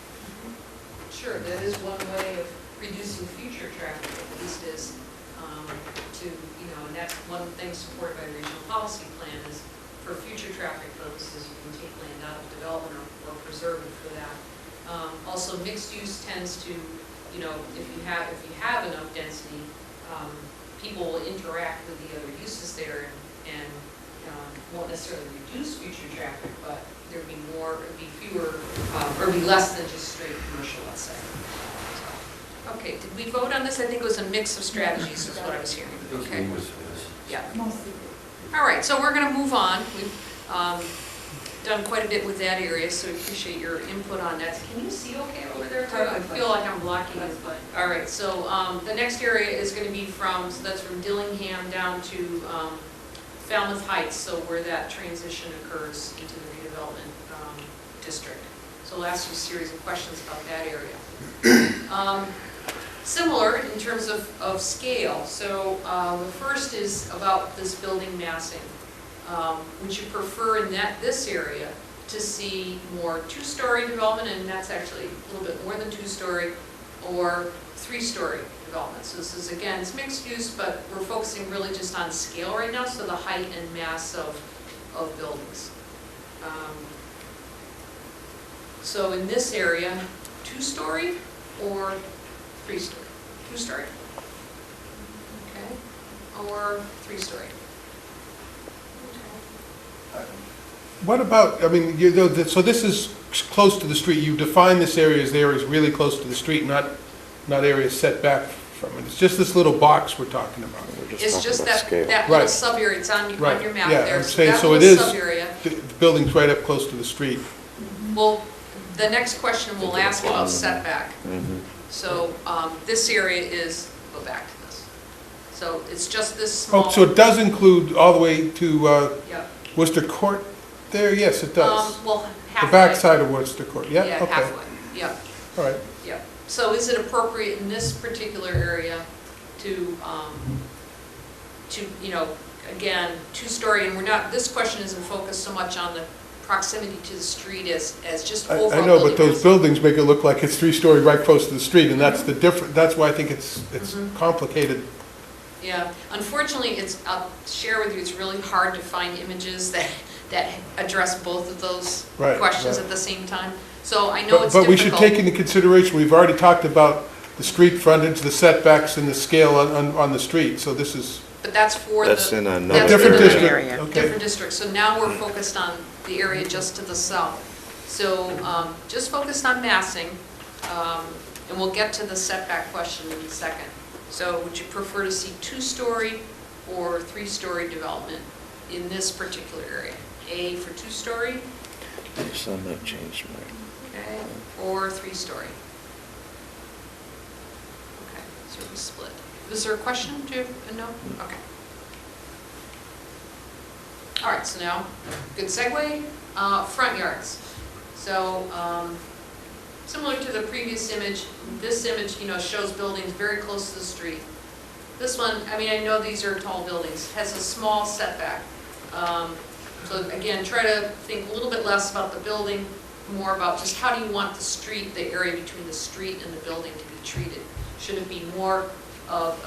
Sure, that is one way of reducing future traffic, at least is and that's one thing supported by the regional policy plan is for future traffic purposes, you can take land out of development or preserve it for that. Also, mixed use tends to, if you have enough density, people will interact with the other uses there and won't necessarily reduce future traffic, but there'd be fewer, or be less than just straight commercial, let's say. So, okay, did we vote on this? I think it was a mix of strategies is what I was hearing. Okay. Yeah. All right, so we're going to move on. We've done quite a bit with that area, so we appreciate your input on that. Can you see okay over there, too? I feel like I'm blocking it, but, all right, so the next area is going to be that's from Dillingham down to Falmouth Heights, so where that transition occurs into the redevelopment district. So I'll ask you a series of questions about that area. Similar in terms of scale. So the first is about this building massing. Would you prefer in this area to see more two-story development, and that's actually a little bit more than two-story, or three-story development? So this is, again, it's mixed use, but we're focusing really just on scale right now, so the height and mass of buildings. So in this area, two-story or three-story? Two-story. Okay. Or three-story. What about, I mean, so this is close to the street. You define this area as the area is really close to the street, not areas set back from it. It's just this little box we're talking about. It's just that little Right. sub-area, it's on your Right, map yeah, there. I'm So saying, that so it little is, sub-area. the building's right up close to the street. Well, the next question we'll ask about setback. So this area is, go back to this. So it's just this small. Oh, so it does include all the way to Yep. Worcester Court there? Yes, it does. Well, halfway. The back side of Worcester Court, yeah? Yeah, Okay, halfway, yeah. all right. Yep. So is it appropriate in this particular area to, again, two-story, and we're not, this question isn't focused so much on the proximity to the street as just overall I know, building but those mass. buildings make it look like it's three-story right close to the street, and that's the that's why I think it's complicated. Yeah, unfortunately, I'll share with you, it's really hard to find images that address both of those Right, questions right. at the same time. So I know it's But we difficult. should take into consideration, we've already talked about the street frontage, the setbacks, and the scale on the street, so this is But that's for the. That's in another that's different for area. district. Area. Okay. Different district. So now we're focused on the area just to the south. So just focused on massing, and we'll get to the setback question in a second. So would you prefer to see 2-story or 3-story development in this particular area? A for 2-story, So I'm not changed my. okay, or 3-story? Okay, so we split. Was there a question? Do you have a no? Okay. All right, so now, good segue, front yards. So, similar to the previous image, this image, shows buildings very close to the street. This one, I mean, I know these are tall buildings, has a small setback. So again, try to think a little bit less about the building, more about just how do you want the street, the area between the street and the building to be treated. Should it be more of,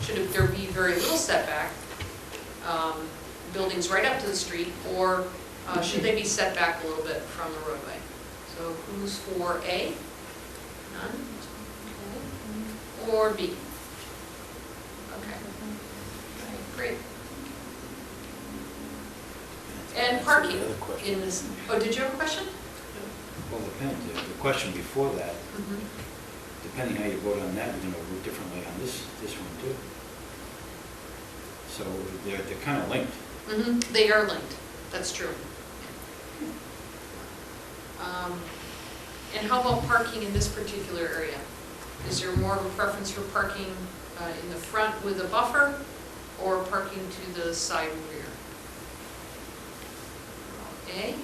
should there be very little setback, buildings right up to the street, or should they be set back a little bit from the roadway? So who's for A? None? Okay. Or B? Okay. Great. And parking in this, oh, did you have a question? Well, depends. The question before that, Mhm. depending how you vote on that, we're going to vote differently on this one too. So they're kind of linked. They are linked, that's true. And how about parking in this particular area? Is there more of a preference for parking in the front with a buffer, or parking to the side and rear? A?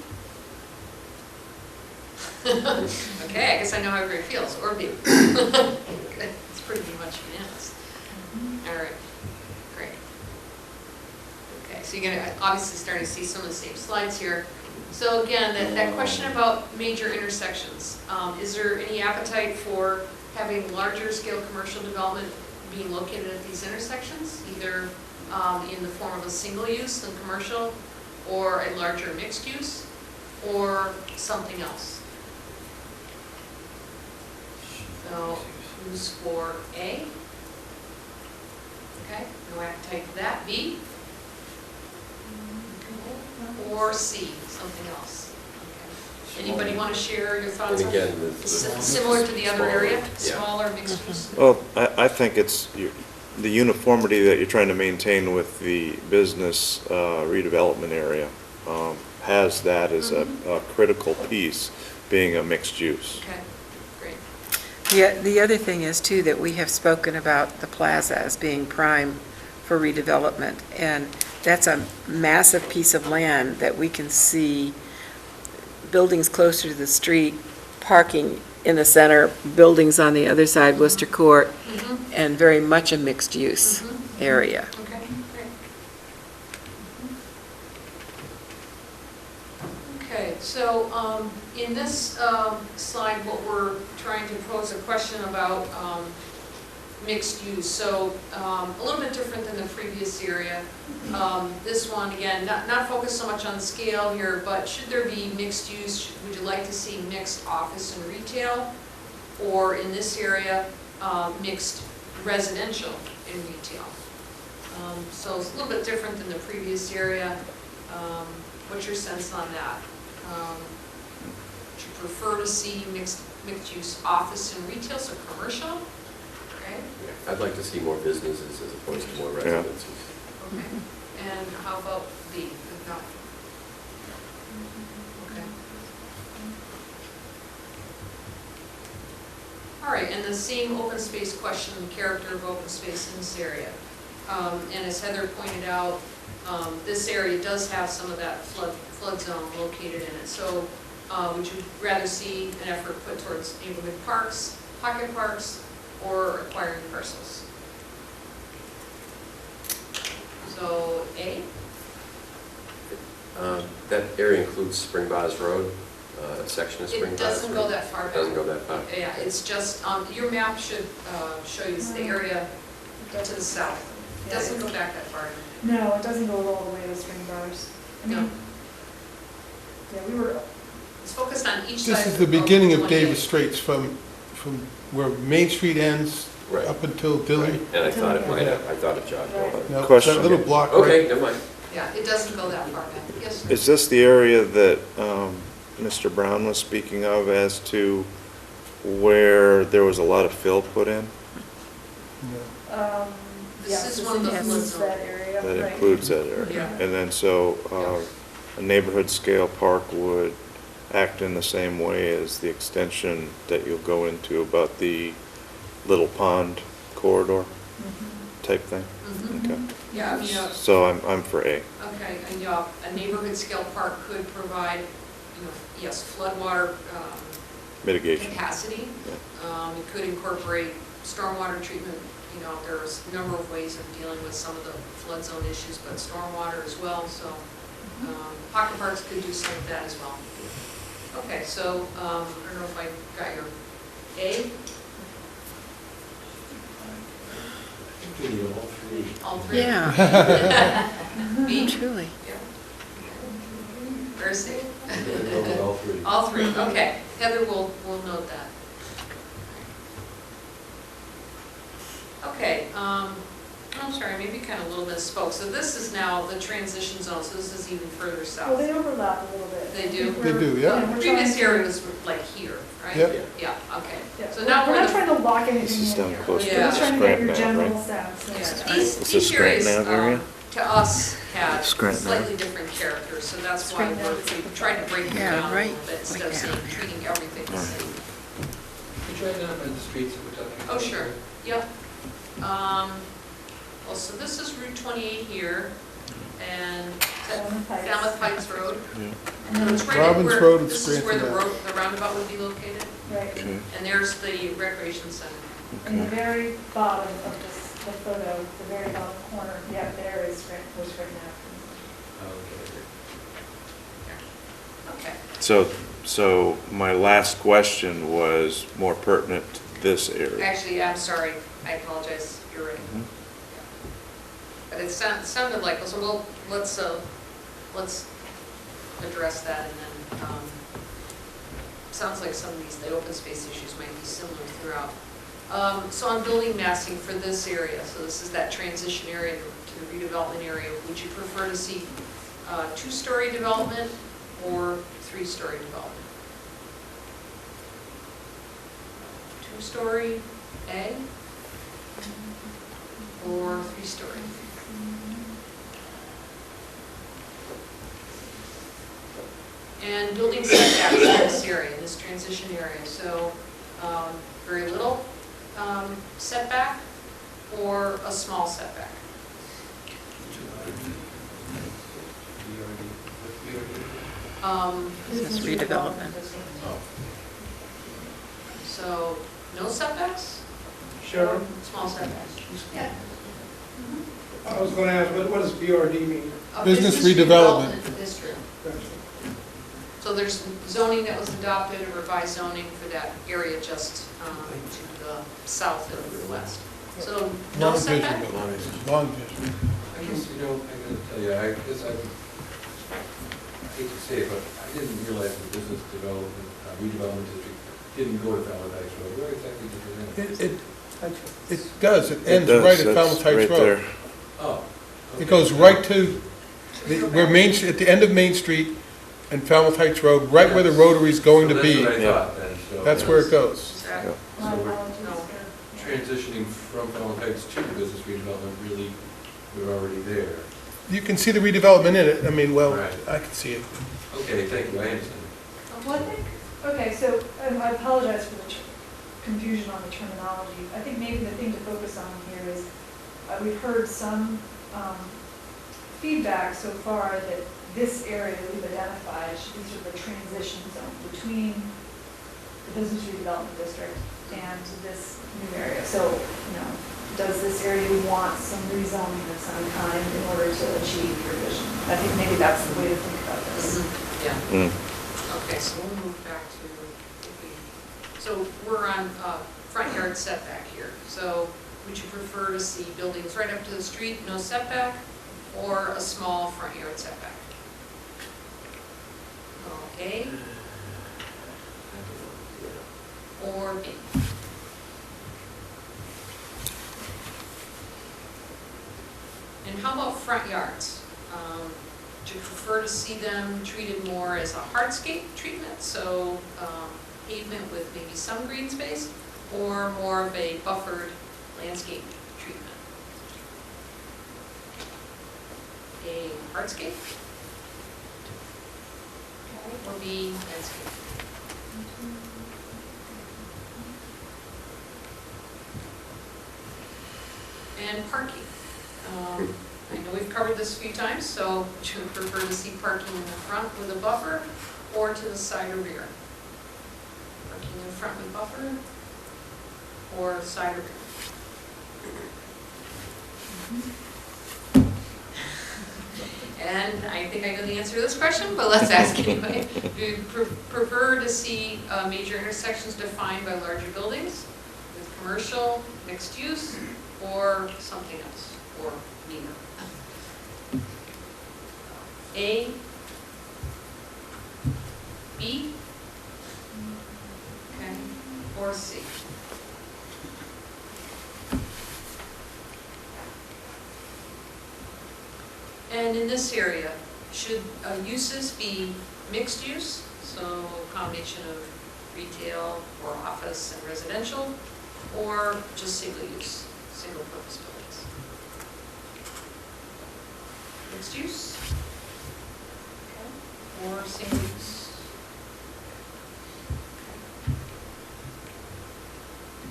Okay, I guess I know how everybody feels, or B. Good, it's pretty much unanimous. All right, great. Okay, so you're gonna obviously starting to see some of the same slides here. So again, that question about major intersections, is there any appetite for having larger scale commercial development being located at these intersections, either in the form of a single use and commercial, or a larger mixed use, or something else? So who's for A? Okay, no appetite for that. B? Or C, something else? Okay. Anybody want to share your thoughts And on again, similar to the other area, Yeah. smaller mixed use? Well, I think it's the uniformity that you're trying to maintain with the business redevelopment area has that as a critical piece, being a mixed use. Okay, great. Yeah, the other thing is too, that we have spoken about the plaza as being prime for redevelopment, and that's a massive piece of land that we can see buildings closer to the street, parking in the center, buildings on the other side, Worcester Court, and very much a mixed-use area. Okay, great. Okay, so in this slide, what we're trying to pose a question about mixed use. So a little bit different than the previous area. This one, again, not focused so much on scale here, but should there be mixed use? Would you like to see mixed office and retail? Or in this area, mixed residential and retail? So it's a little bit different than the previous area. What's your sense on that? Would you prefer to see mixed use office and retail, so commercial? Okay. Yeah, I'd like to see more businesses as opposed to more residences. Okay. And how about B? No. Okay. All right, and the same open space question, the character of open space in this area. And as Heather pointed out, this area does have some of that flood zone located in it. So would you rather see an effort put towards neighborhood parks, pocket parks, or acquiring parcels? So A? That area includes Spring Bars Road, a section of Spring It Bars doesn't Road. go that far back. Doesn't go that far. Yeah, it's just, your map should show you the area to the south. It doesn't go back that far. No, it doesn't go all the way to Spring Bars. I No. mean, yeah, we were, As focused on each side. This is the beginning of 28. Davis Straits from where Main Street ends Right. up until Dilly. And I thought it might have, I thought it jogged over. No, Question. that little block Okay, right. never mind. Yeah, it doesn't go that far back. Yes, sir. Is this the area that Mr. Brown was speaking of as to where there was a lot of fill put in? This is one of the flood zones. that area. That right. includes that area. Yeah. And then so a neighborhood scale park would act in the same way as the extension that you'll go into about the little pond corridor type thing? Mhm. Okay. Yeah, I mean, So I'm for A. okay, and a neighborhood scale park could provide, yes, floodwater Mitigation. capacity. It could incorporate stormwater treatment. There's a number of ways of dealing with some of the flood zone issues, but stormwater as well. So pocket parks could do some of that as well. Okay, so I don't know if I got your A, Do you all three? all three? Yeah, B? truly. Or C? I'm gonna go with all three. All three, okay. Heather will note that. Okay, I'm sorry, maybe kind of a little bit spoke. So this is now the transition zone, so this is even further Well, south. they overlap a little bit. They do? They do, yeah. we're Previous trying to- area was like here, right? Yep. Yeah, okay. Yeah, So now we're we're not the, trying to lock anything This is in down here. close to We're just trying to get your Scranton Ave, general right? sense. yeah, This is each areas, Scranton Ave area? to us had Scranton Ave. slightly different characters, so that's why Scranton Ave. we've tried to break them Yeah, down a right. little bit instead Way of saying, down there. treating everything the Right. same. Could you identify the streets that we're talking about? Oh, sure, yep. Well, so this is Route 28 here, and Falmouth Heights Road. Yeah. So it's right Robbins where- Road and This is where the Scranton road, the roundabout would be located, Right, Okay. and there's the recreation center. in the very bottom of the photo, the very bottom corner, yeah, there is was right now. Okay. Okay. So my last question was more pertinent to this area. Actually, I'm sorry, I apologize, you're right. Mhm. But it sounded like, so let's address that, and then, sounds like some of these, the open space issues might be similar throughout. So on building massing for this area, so this is that transition area to the redevelopment area, would you prefer to see two-story development or three-story development? Two-story A or three-story? And building setbacks in this area, in this transition area, so very little setback or a small setback? Business redevelopment. Oh, So no setbacks? Sharon, Small setbacks? Yeah. I was going to ask, what does BRD mean? A Business redevelopment. district. So there's zoning that was adopted, a revised zoning for that area just to the south and the west. So no Long setback? vision, long vision. I guess, I gotta tell you, I guess I hate to say it, but I didn't realize the business development, redevelopment district didn't go to Falmouth Heights Road. Where exactly does it end? It does, it ends does, right at that's Falmouth Heights right Road. there. Oh. It okay. goes right to, where at the end of Main Street and Falmouth Heights Road, right where the Rotary's going to So be. that's what I thought then, so. That's where it goes. Exactly. My So we're apologies. No. transitioning from Falmouth Heights to business redevelopment, really, we're already there. You can see the redevelopment in it, I mean, well, Right. I can see it. Okay, thank you, I understand. Well, I think, okay, so I apologize for the confusion on the terminology. I think maybe the thing to focus on here is, we've heard some feedback so far that this area that we've identified should be sort of a transition zone between the business redevelopment district and this new area. So, does this area want some rezoning of some kind in order to achieve your vision? I think maybe that's the way to think about this. Yeah. Mm. Okay, so we'll move back to, so we're on front yard setback here. So would you prefer to see buildings right up to the street, no setback, or a small front yard setback? Okay. or B? And how about front yards? Do you prefer to see them treated more as a hardscape treatment, so pavement with maybe some green space, or more of a buffered landscape treatment? A hardscape? Or B, landscape? And parking. I know we've covered this a few times, so would you prefer to see parking in the front with a buffer or to the side or rear? Parking in front with buffer or side or rear? And I think I know the answer to this question, but let's ask anyway. Do you prefer to see major intersections defined by larger buildings with commercial, mixed use, or something else, or neither? A, B, okay, or C? And in this area, should uses be mixed use, so a combination of retail or office and residential, or just single use, single purpose buildings? Mixed use? Okay. Or single use?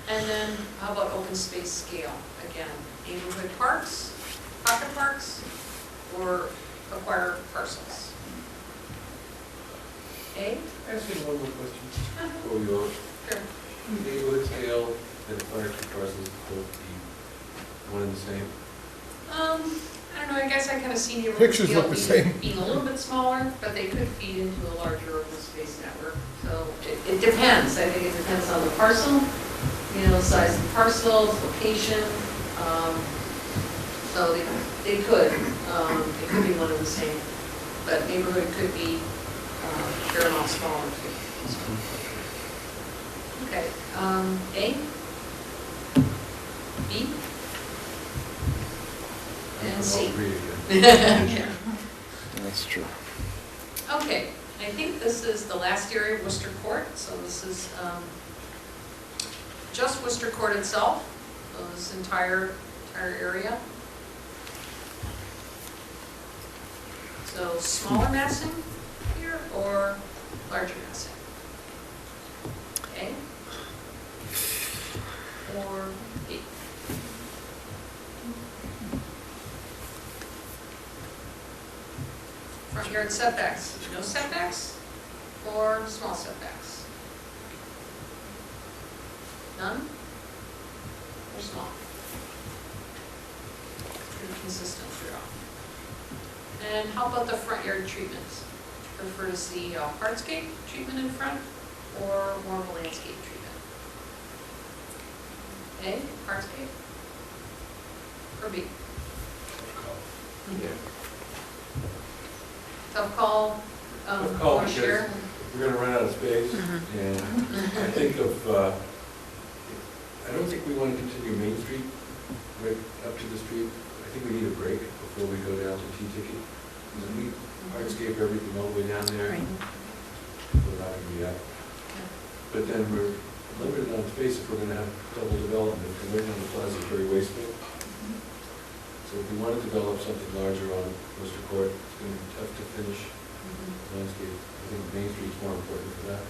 And then how about open space scale? Again, neighborhood parks, pocket parks, or acquire parcels? A? Ask me one more question. Uh-huh. Before we go on. Sure. Neighborhood scale and acquired parcels both be one and the same? I don't know, I guess I kind of see neighborhood Pictures scale look the same. being a little bit smaller, but they could feed into a larger open space network. So it depends. I think it depends on the parcel, size of the parcel, location. So they could. It could be one and the same. But neighborhood could be a fair amount smaller too. Okay. A? B? And C. All three again. Yeah. That's true. Okay, I think this is the last area, Worcester Court. So this is just Worcester Court itself, so this entire area. So smaller massing here or larger massing? A or B? Front yard setbacks, no setbacks or small setbacks? None or small? Pretty consistent throughout. And how about the front yard treatments? Do you prefer to see a hardscape treatment in front or more of a landscape treatment? A, hardscape? Or B? Yeah. Tough call, Tough call, wanna because share? we're gonna run out of space, and I think I don't think we want to continue Main Street right up to the street. I think we need a break before we go down to T-Ticket. Because we hardscape everything all the way down there. Right. We're not gonna be out. But then we're limited on space if we're gonna have double development, and right now the plaza is very wasteful. So if we want to develop something larger on Worcester Court, it's going to be tough to finish landscape. I think Main Street's more important for that.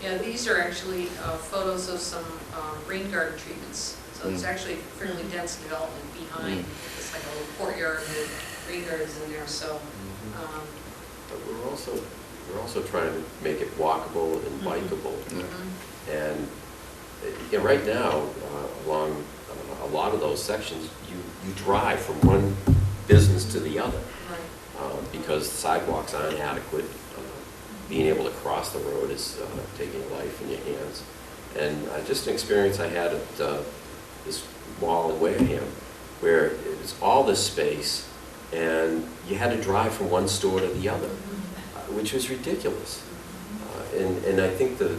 Yeah, these are actually photos of some rain garden treatments. So it's actually fairly dense development behind. It's like a little courtyard with rain gardens in there, so. But we're also trying to make it walkable and bikeable. And right now, along a lot of those sections, you drive from one business to the other. Right. Because sidewalks aren't adequate. Being able to cross the road is taking life in your hands. And just an experience I had at this mall in Wareham, where it was all this space, and you had to drive from one store to the other, which was ridiculous. And I think the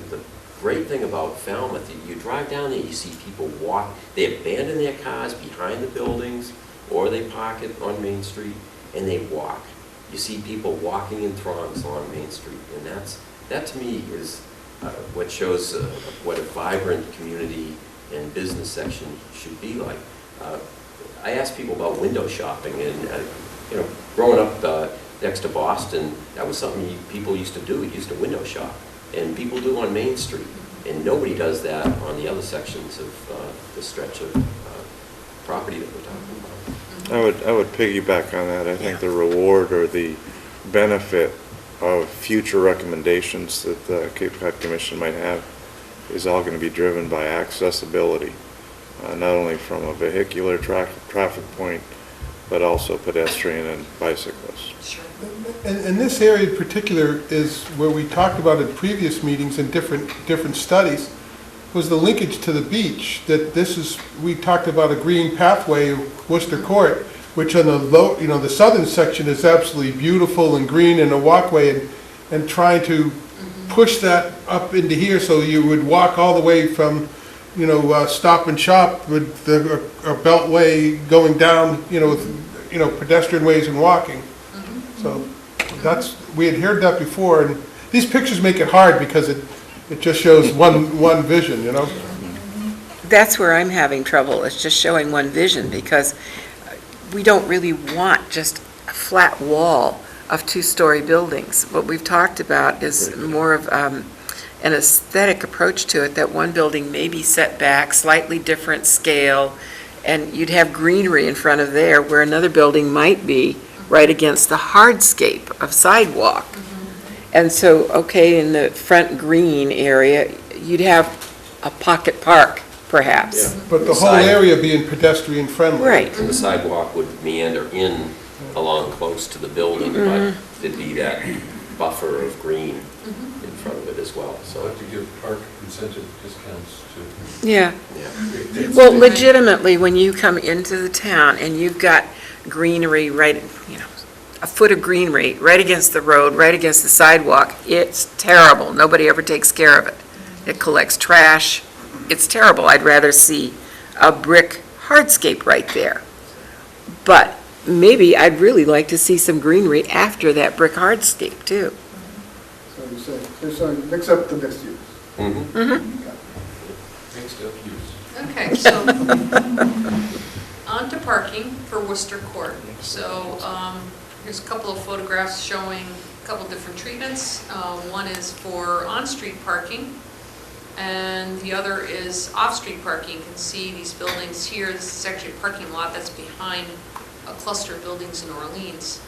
great thing about Falmouth, you drive down there, you see people walk, they abandon their cars behind the buildings, or they park it on Main Street, and they walk. You see people walking in throngs along Main Street, and that to me is what shows what a vibrant community and business section should be like. I ask people about window shopping, and growing up next to Boston, that was something people used to do. We used to window shop, and people do on Main Street, and nobody does that on the other sections of the stretch of property that we're talking about. I would piggyback on that. I think the reward or the benefit of future recommendations that the Cape Cod Commission might have is all going to be driven by accessibility, not only from a vehicular traffic point, but also pedestrian and bicyclists. Sure. And this area in particular is where we talked about in previous meetings and different studies, was the linkage to the beach. That we talked about a green pathway, Worcester Court, which on the southern section is absolutely beautiful and green and a walkway, and trying to push that up into here so you would walk all the way from, Stop and Shop with a beltway going down, with, pedestrian ways and walking. So we had heard that before, and these pictures make it hard because it just shows one vision, That's where I'm having trouble, it's just showing one vision, because we don't really want just a flat wall of two-story buildings. What we've talked about is more of an aesthetic approach to it, that one building may be set back, slightly different scale, and you'd have greenery in front of there, where another building might be right against the hardscape of sidewalk. And so, okay, in the front green area, you'd have a pocket park, perhaps. Yeah. But the whole area being pedestrian friendly. Right. And the sidewalk would meander in along close to the building, but there'd be that buffer of green in front of it as well. So So, I'd like to give park incentive discounts to. Yeah. yeah. Well, legitimately, when you come into the town and you've got greenery right, a foot of greenery right against the road, right against the sidewalk, it's terrible. Nobody ever takes care of it. It collects trash. It's terrible. I'd rather see a brick hardscape right there. But maybe I'd really like to see some greenery after that brick hardscape, too. So you're saying mix up the mixed use. Mixed up use. Okay, so on to parking for Worcester Court. So here's a couple of photographs showing a couple different treatments. One is for on-street parking, and the other is off-street parking. You can see these buildings here. This is actually a parking lot that's behind a cluster of buildings in Orleans.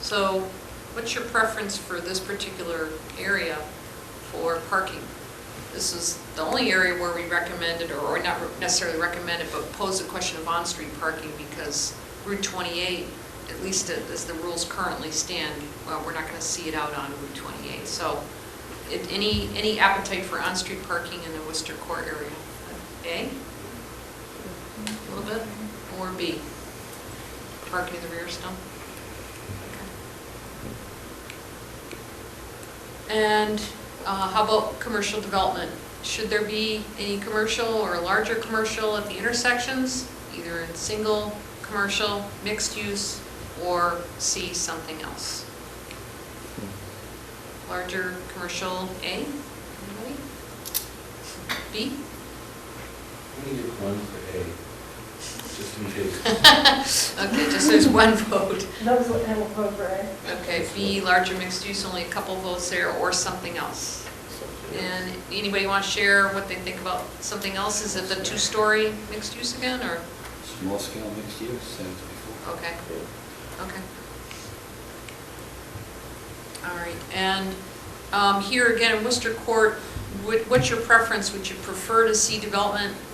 So what's your preference for this particular area for parking? This is the only area where we recommended, or not necessarily recommended, but posed the question of on-street parking, because Route 28, at least as the rules currently stand, well, we're not going to see it out on Route 28. So any appetite for on-street parking in the Worcester Court area? A? A little bit? Or B? Parking in the rear still? Okay. And how about commercial development? Should there be any commercial or larger commercial at the intersections, either in single, commercial, mixed use, or C, something else? Larger commercial A? Anybody? B? We need one for A, just in case. Okay, just there's one vote. Those will have a vote for it. Okay, B, larger mixed use, only a couple votes there, or something else. And anybody want to share what they think about something else? Is it the two-story mixed use again, or? Small scale mixed use, said it before. Okay, okay. All right, and here again in Worcester Court, what's your preference? Would you prefer to see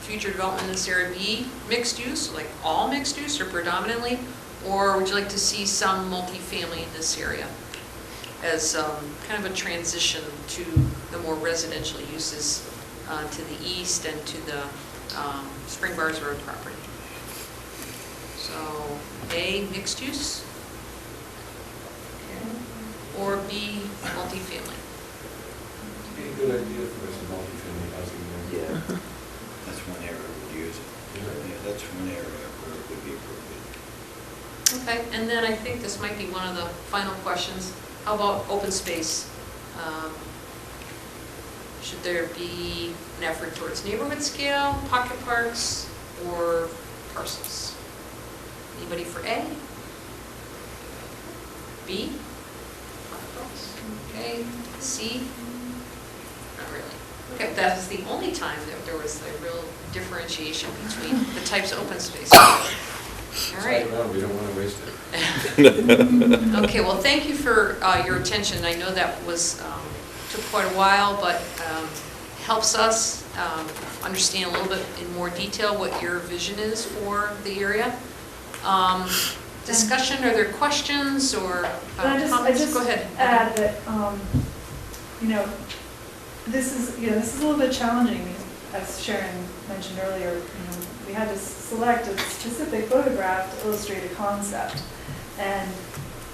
future development in this area be mixed use, like all mixed use or predominantly? Or would you like to see some multifamily in this area as kind of a transition to the more residential uses to the east and to the Spring Bars Road property? So A, mixed use, or B, multifamily? good idea for some multifamily housing there. Yeah. That's one area we would use it. Yeah, that's one area where it would be appropriate. Okay, and then I think this might be one of the final questions. How about open space? Should there be an effort towards neighborhood scale, pocket parks, or parcels? Anybody for A? B? Okay, C? Not really. Okay, that is the only time that there was a real differentiation between the types of open space. All right. We don't want to waste it. Okay, well, thank you for your attention. I know that was, took quite a while, but helps us understand a little bit in more detail what your vision is for the area. Discussion, are there questions or comments? Go ahead. Add that, you know, this is a little bit challenging, as Sharon mentioned earlier. You know, we had to select a specific photograph to illustrate a concept, and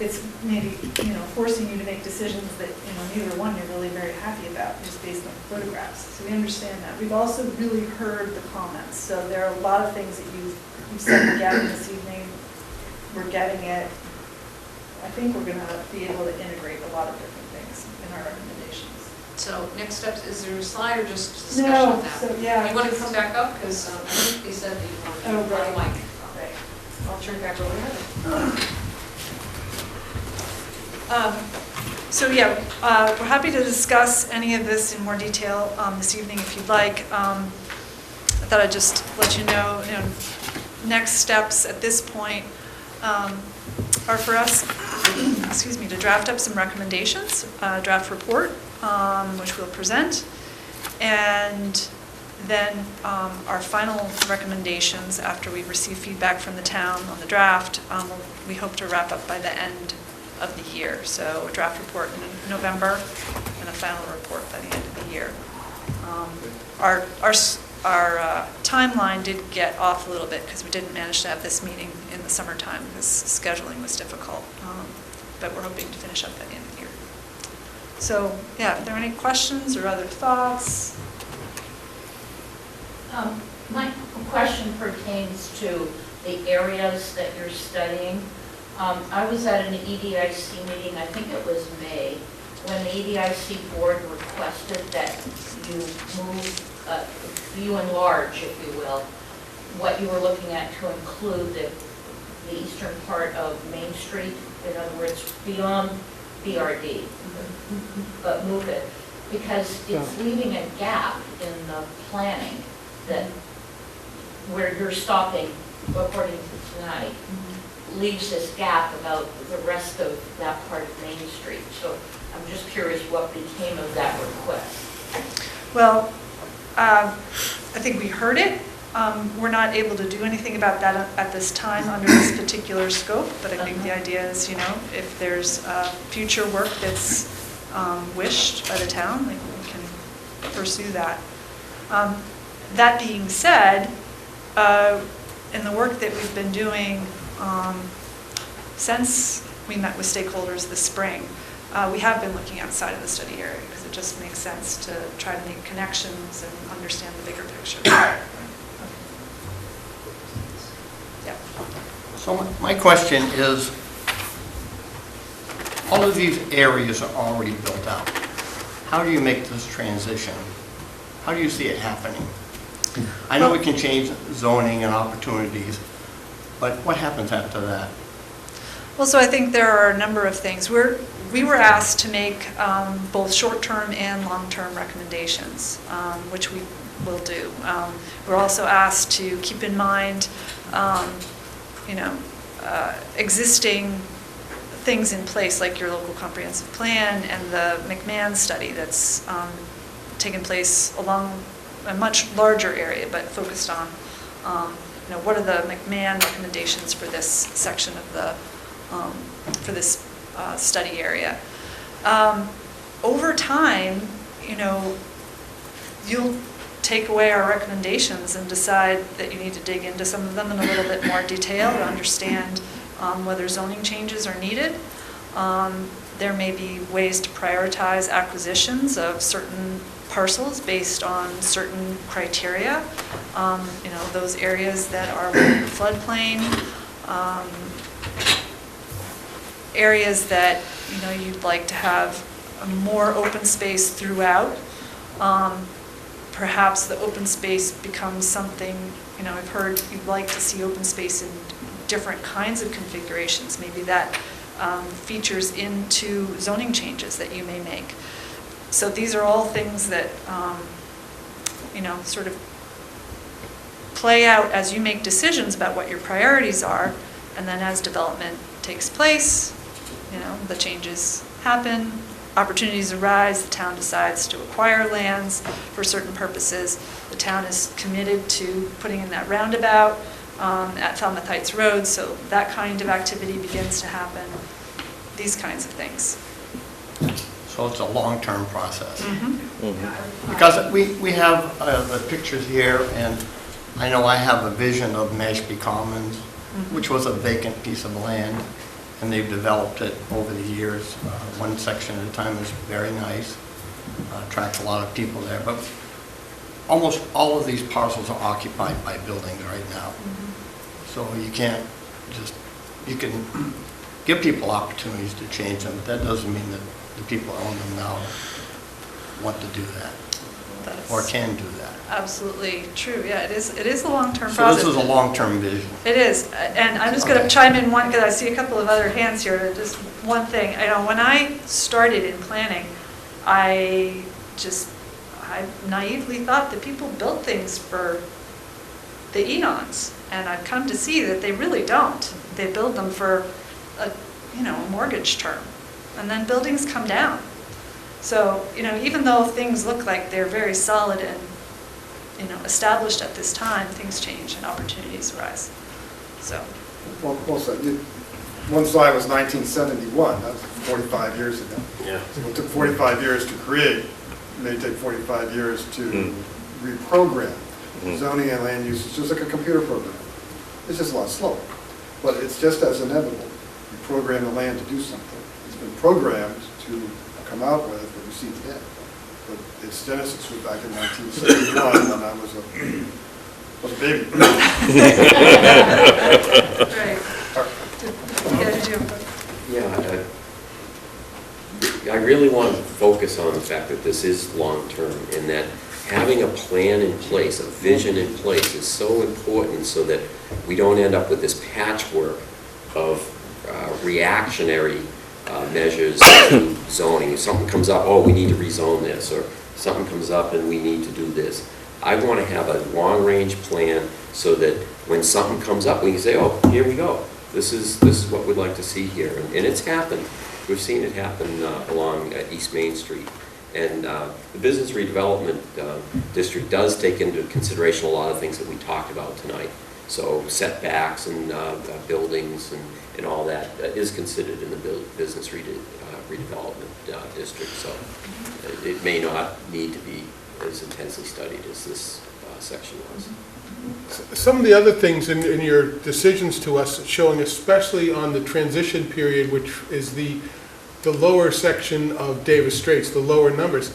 it's maybe, you know, forcing you to make decisions that, you know, neither one you're really very happy about, just based on the photographs. So we understand that. We've also really heard the comments. So there are a lot of things that you've said we're getting this evening. We're getting it. I think we're going to be able to integrate a lot of different things in our recommendations. So next steps, is there a slide or just discussion of that? So yeah. You want to come back up? Because I think they said that you wanted to Oh, right. mic. Right. I'll turn it back over to Heather. So yeah, we're happy to discuss any of this in more detail this evening if you'd like. I thought I'd just let you know, next steps at this point are for us, excuse me, to draft up some recommendations, draft report, which we'll present, and then our final recommendations after we receive feedback from the town on the draft, we hope to wrap up by the end of the year. So a draft report in November and a final report by the end of the year. Our timeline did get off a little bit because we didn't manage to have this meeting in the summertime because scheduling was difficult. But we're hoping to finish up by the end of the year. So yeah, are there any questions or other thoughts? My question pertains to the areas that you're studying. I was at an EDIC meeting, I think it was May, when the EDIC board requested that you move, you enlarge, if you will, what you were looking at to include the eastern part of Main Street, in other words, beyond BRD, but move it, because it's leaving a gap in the planning that where you're stopping, according to tonight, leaves this gap about the rest of that part of Main Street. So I'm just curious what became of that request. Well, I think we heard it. We're not able to do anything about that at this time under this particular scope, but I think the idea is, if there's future work that's wished by the town, we can pursue that. That being said, in the work that we've been doing since we met with stakeholders this spring, we have been looking outside of the study area because it just makes sense to try to make connections and understand the bigger picture. Yeah. So my question is, all of these areas are already built out. How do you make this transition? How do you see it happening? I know we can change zoning and opportunities, but what happens after that? Well, so I think there are a number of things. We were asked to make both short-term and long-term recommendations, which we will do. We're also asked to keep in mind, existing things in place, like your local comprehensive plan and the McMahon study that's taken place along a much larger area, but focused on, what are the McMahon recommendations for this section of the, for this study area. Over time, you'll take away our recommendations and decide that you need to dig into some of them in a little bit more detail to understand whether zoning changes are needed. There may be ways to prioritize acquisitions of certain parcels based on certain criteria. Those areas that are within the floodplain, areas that, you'd like to have more open space throughout. Perhaps the open space becomes something, I've heard you'd like to see open space in different kinds of configurations. Maybe that features into zoning changes that you may make. So these are all things that, sort of play out as you make decisions about what your priorities are, and then as development takes place, the changes happen, opportunities arise, the town decides to acquire lands for certain purposes. The town is committed to putting in that roundabout at Falmouth Heights Road, so that kind of activity begins to happen, these kinds of things. So it's a long-term process. Mm-hmm. Because we have the pictures here, and I know I have a vision of Mashpee Commons, which was a vacant piece of land, and they've developed it over the years. One section at a time is very nice, attracts a lot of people there, but almost all of these parcels are occupied by buildings right now. So you can't just, you can give people opportunities to change them, but that doesn't mean that the people who own them now want to do that, or can do that. Absolutely true, yeah, it is a long-term So process. this is a long-term vision. It is, and I'm just going to chime in one, because I see a couple of other hands here, just one thing. When I started in planning, I naively thought that people built things for the eons, and I've come to see that they really don't. They build them for a mortgage term, and then buildings come down. So, even though things look like they're very solid and established at this time, things change and opportunities arise. So. Well, one slide was 1971, that was 45 years ago. Yeah. So it took 45 years to create, it may take 45 years to reprogram. Zoning and land use is just like a computer program. It's just a lot slower, but it's just as inevitable. You program the land to do something. It's been programmed to come out with what you see today. But its genesis was back in 1971 when I was a baby. Right. Yeah, did you? Yeah, I really want to focus on the fact that this is long-term, and that having a plan in place, a vision in place is so important, so that we don't end up with this patchwork of reactionary measures to zoning. If something comes up, oh, we need to rezone this, or something comes up and we need to do this. I want to have a long-range plan so that when something comes up, we can say, oh, here we go. This is what we'd like to see here. And it's happened. We've seen it happen along East Main Street. And the Business Redevelopment District does take into consideration a lot of things that we talked about tonight. So setbacks and buildings and all that is considered in the Business Redevelopment District. So it may not need to be as intensely studied as this section was. Some of the other things in your decisions to us, showing especially on the transition period, which is the lower section of Davis Straits, the lower numbers,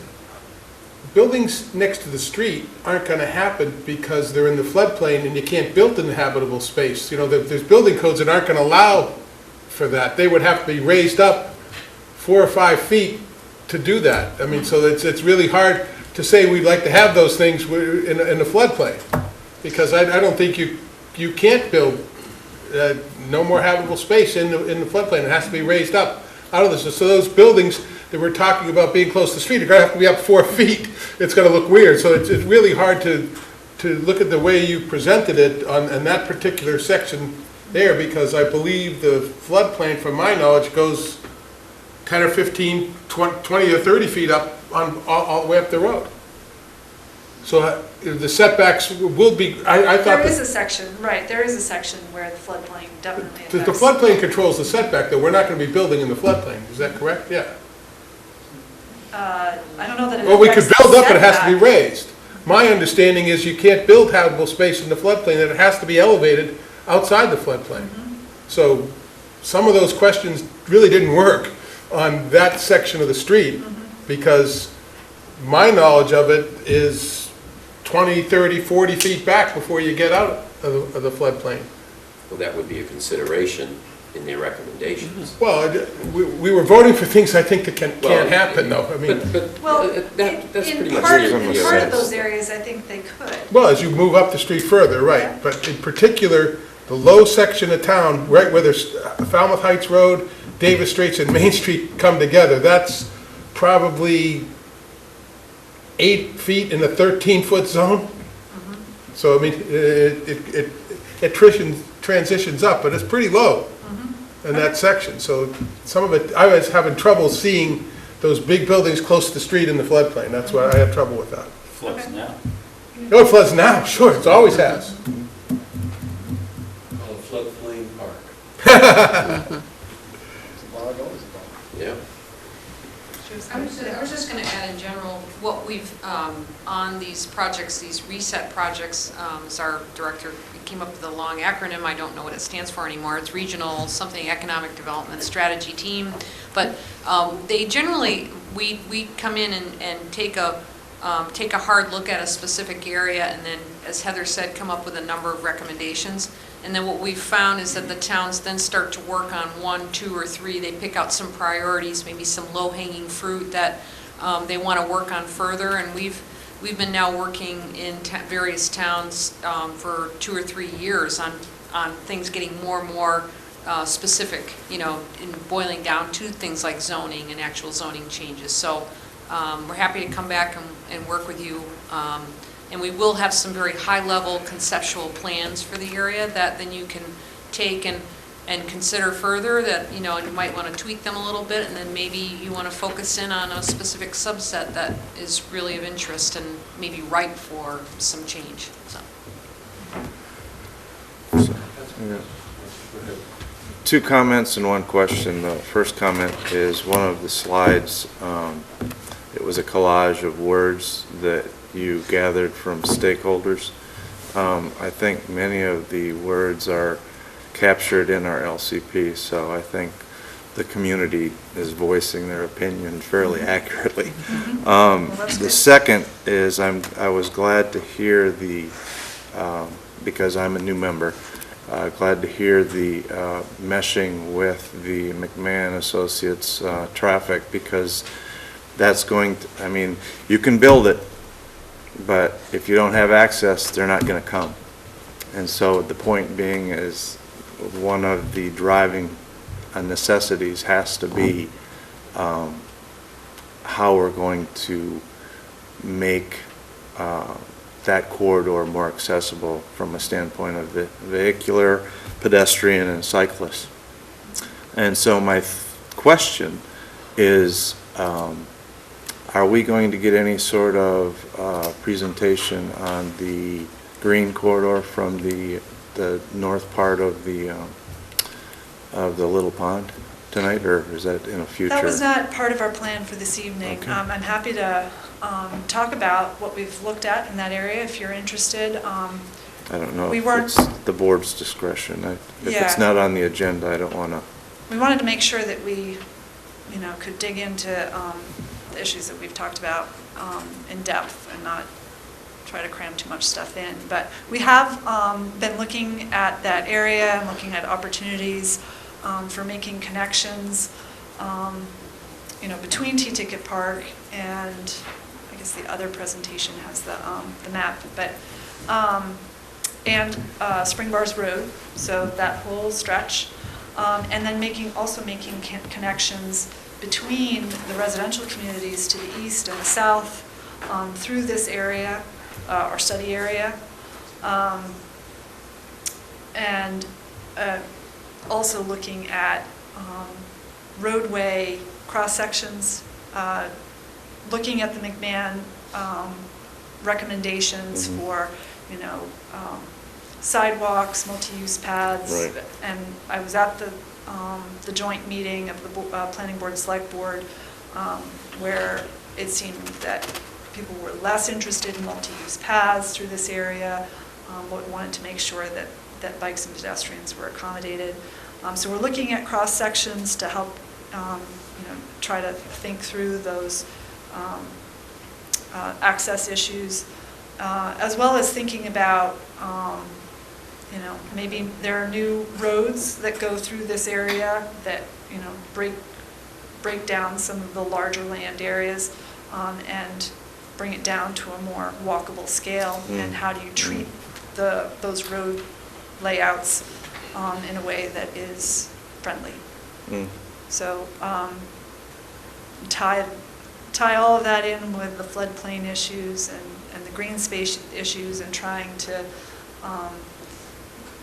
buildings next to the street aren't going to happen because they're in the floodplain and you can't build in the habitable space. There's building codes that aren't going to allow for that. They would have to be raised up 4 or 5 feet to do that. I mean, so it's really hard to say we'd like to have those things in the floodplain, because I don't think you can't build no more habitable space in the floodplain. It has to be raised up out of this. So those buildings that we're talking about being close to the street are going to have to be up 4 feet. It's going to look weird. So it's really hard to look at the way you presented it in that particular section there, because I believe the floodplain, from my knowledge, goes 10 or 15, 20 or 30 feet up on all the way up the road. So the setbacks will be, I thought... There is a section, right, there is a section where the floodplain definitely affects. The floodplain controls the setback, though. We're not going to be building in the floodplain. Is that correct? Yeah. I don't know that it Well, we could affects build the up, but it has to be setback. raised. My understanding is you can't build habitable space in the floodplain, that it has to be elevated outside the floodplain. So some of those questions really didn't work on that section of the street, because my knowledge of it is 20, 30, 40 feet back before you get out of the floodplain. Well, that would be a consideration in their recommendations. Well, we were voting for things I think that can't Well, happen, though. I mean, Well, that's pretty in much part, what in you're part saying. of those areas, I think they could. well, as you move up the street further, Yeah. right. But in particular, the low section of town, right where there's Falmouth Heights Road, Davis Straits, and Main Street come together, that's probably 8 feet in a 13-foot zone. So, I mean, it transitions up, but it's pretty low in that section. So some of it, I was having trouble seeing those big buildings close to the street in the floodplain. That's why I have trouble with that. Floods now. Oh, it floods now, sure, it always has. Called floodplain park. It's a bog, always a bog. Yeah. I was just going to add in general, what we've, on these projects, these reset projects, as our director came up with a long acronym, I don't know what it stands for anymore, it's Regional Something Economic Development Strategy Team, but they generally, we come in and take a hard look at a specific area, and then, as Heather said, come up with a number of recommendations. And then what we've found is that the towns then start to work on 1, 2, or 3. They pick out some priorities, maybe some low-hanging fruit that they want to work on further. And we've been now working in various towns for 2 or 3 years on things getting more and more specific, you know, in boiling down to things like zoning and actual zoning changes. So we're happy to come back and work with you. And we will have some very high-level conceptual plans for the area that then you can take and consider further, that, you know, you might want to tweak them a little bit, and then maybe you want to focus in on a specific subset that is really of interest and maybe ripe for some change, so. Yeah. 2 comments and 1 question. The first comment is one of the slides, it was a collage of words that you gathered from stakeholders. I think many of the words are captured in our LCP, so I think the community is voicing their opinion fairly accurately. The second is I was glad to hear because I'm a new member, glad to hear the meshing with the McMahon Associates traffic, because that's going to, I mean, you can build it, but if you don't have access, they're not going to come. And so the point being is one of the driving necessities has to be how we're going to make that corridor more accessible from a standpoint of the vehicular, pedestrian, and cyclist. And so my question is, are we going to get any sort of presentation on the green corridor from the north part of the Little Pond tonight, or is that in a future? That was not part of our plan for this evening. Okay. I'm happy to talk about what we've looked at in that area if you're interested. I don't know we if weren't- it's the board's discretion. If it's Yeah. not on the agenda, I don't want to. We wanted to make sure that we, you know, could dig into the issues that we've talked about in depth and not try to cram too much stuff in. But we have been looking at that area and looking at opportunities for making connections, you know, between T-Ticket Park and I guess the other presentation has the map, but and Spring Bars Road, so that whole stretch, and then also making connections between the residential communities to the east and the south through this area, our study area, and also looking at roadway cross-sections, looking at the McMahon recommendations for, you know, sidewalks, multi-use paths. Right. And I was at the joint meeting of the Planning Board and Select Board where it seemed that people were less interested in multi-use paths through this area, but wanted to make sure that bikes and pedestrians were accommodated. So we're looking at cross-sections to help try to think through those access issues, as well as thinking about, maybe there are new roads that go through this area that, break down some of the larger land areas, and bring it down to a more walkable scale. And how do you treat those road layouts in a way that is friendly? So tie all of that in with the floodplain issues and the green space issues, and trying to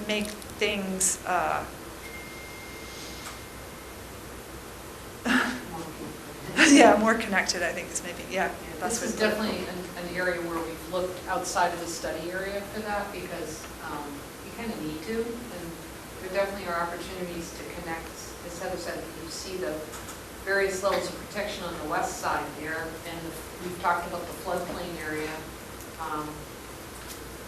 make things more connected, I think is maybe, This is definitely an area where we've looked outside of the study area for that, because you kind of need to, and there definitely are opportunities to connect. As Heather said, you see the various levels of protection on the west side there, and we've talked about the floodplain area.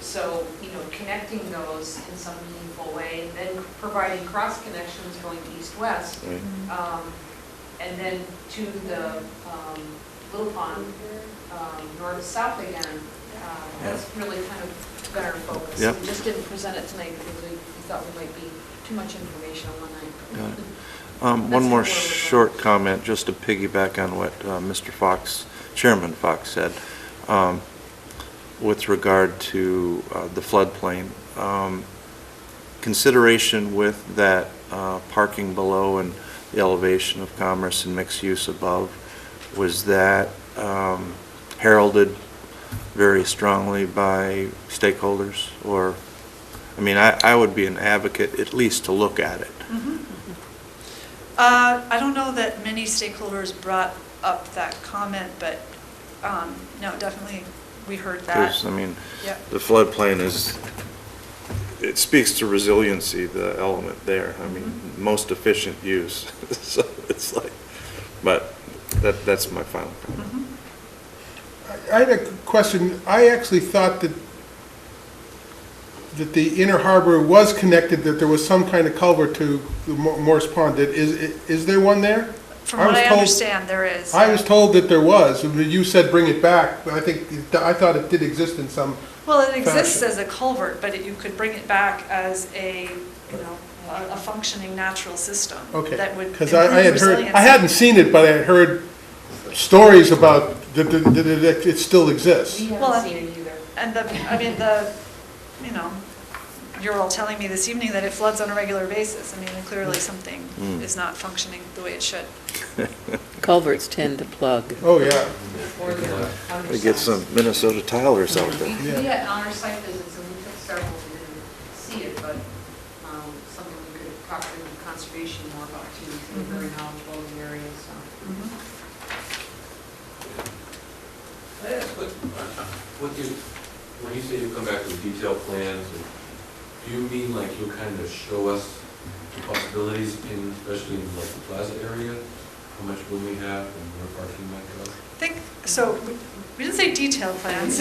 So, connecting those in some meaningful way, and then providing cross connections going east-west, and then to the Little Pond, north-south again. That's really kind of been our focus. Yep. We just didn't present it tonight because we thought we might be too much information on one night. Got it. One more short comment, just to piggyback on what Mr. Fox, Chairman Fox said, with regard to the floodplain. Consideration with that parking below and the elevation of commerce and mixed use above, was that heralded very strongly by stakeholders? Or, I would be an advocate at least to look at it. I don't know that many stakeholders brought up that comment, but no, definitely we heard that. Because, Yep. the floodplain it speaks to resiliency, the element there. Most efficient use. So it's like, but that's my final comment. I had a question. I actually thought that the inner harbor was connected, that there was some kind of culvert to the Morse Pond. Is there one there? From what I understand, there is. I was told that there was. You said bring it back, but I thought it did exist in some Well, it exists fashion. as a culvert, but you could bring it back as a functioning natural system. Okay, that would because improve I had heard, resiliency. I hadn't seen it, but I had heard stories about that it still exists. We Well, haven't seen it either. And you're all telling me this evening that it floods on a regular basis. Clearly something is not functioning the way it should. Culverts tend to plug. Oh, yeah. Or they're They get some Minnesota tilers out there. We had on our site visits, and we took several, we didn't see it, but something we could talk to conservation more about too. They're very knowledgeable in the area, so. Can I ask when you say you'll come back with detailed plans, do you mean like you'll kind of show us the possibilities especially in like the plaza area? How much room we have and where parking might go? So we didn't say detailed plans.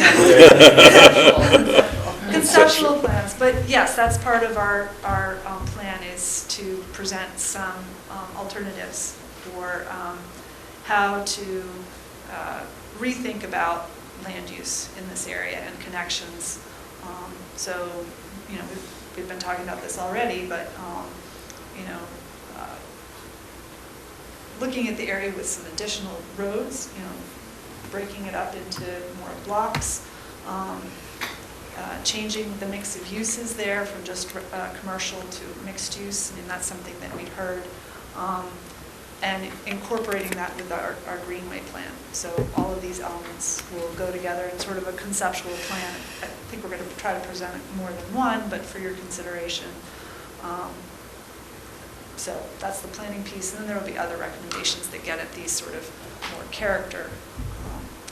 Conceptual plans, but yes, that's part of our plan, is to present some alternatives for how to rethink about land use in this area and connections. So, we've been talking about this already, but, looking at the area with some additional roads, breaking it up into more blocks, changing the mix of uses there from just commercial to mixed use. That's something that we'd heard. And incorporating that with our Greenway plan. So all of these elements will go together in sort of a conceptual plan. I think we're going to try to present more than one, but for your consideration. So that's the planning piece, and then there will be other recommendations that get at these sort of more character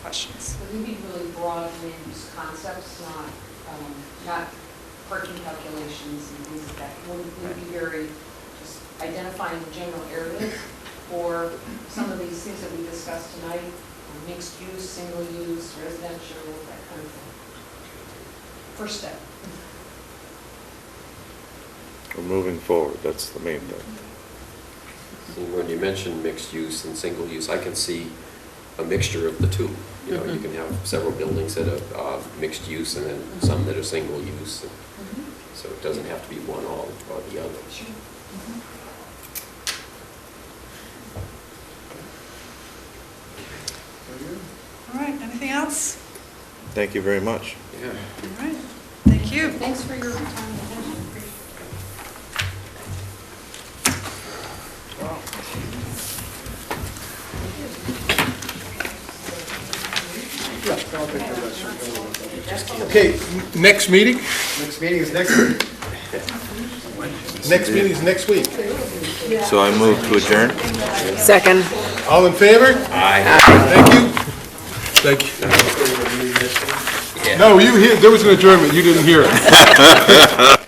questions. So we need really broad land use concepts, not parking calculations and things like that. We'll be very just identifying general areas for some of these things that we discussed tonight, mixed use, single use, residential, that kind of thing. First step. We're moving forward, that's the main thing. See, when you mention mixed use and single use, I can see a mixture of the two. You know, you can have several buildings that are mixed use and then some that are single use. So it doesn't have to be one or the other. All right, anything else? Thank you very much. Yeah. All right, thank you. Thanks for your time and attention. Yeah, I'll take care of that. Okay, next meeting? Next meeting is next week. Next meeting is next week. So I move to adjourn? Second. All in favor? Aye. Thank you. Thank you. No, there was an adjournment, you didn't hear it.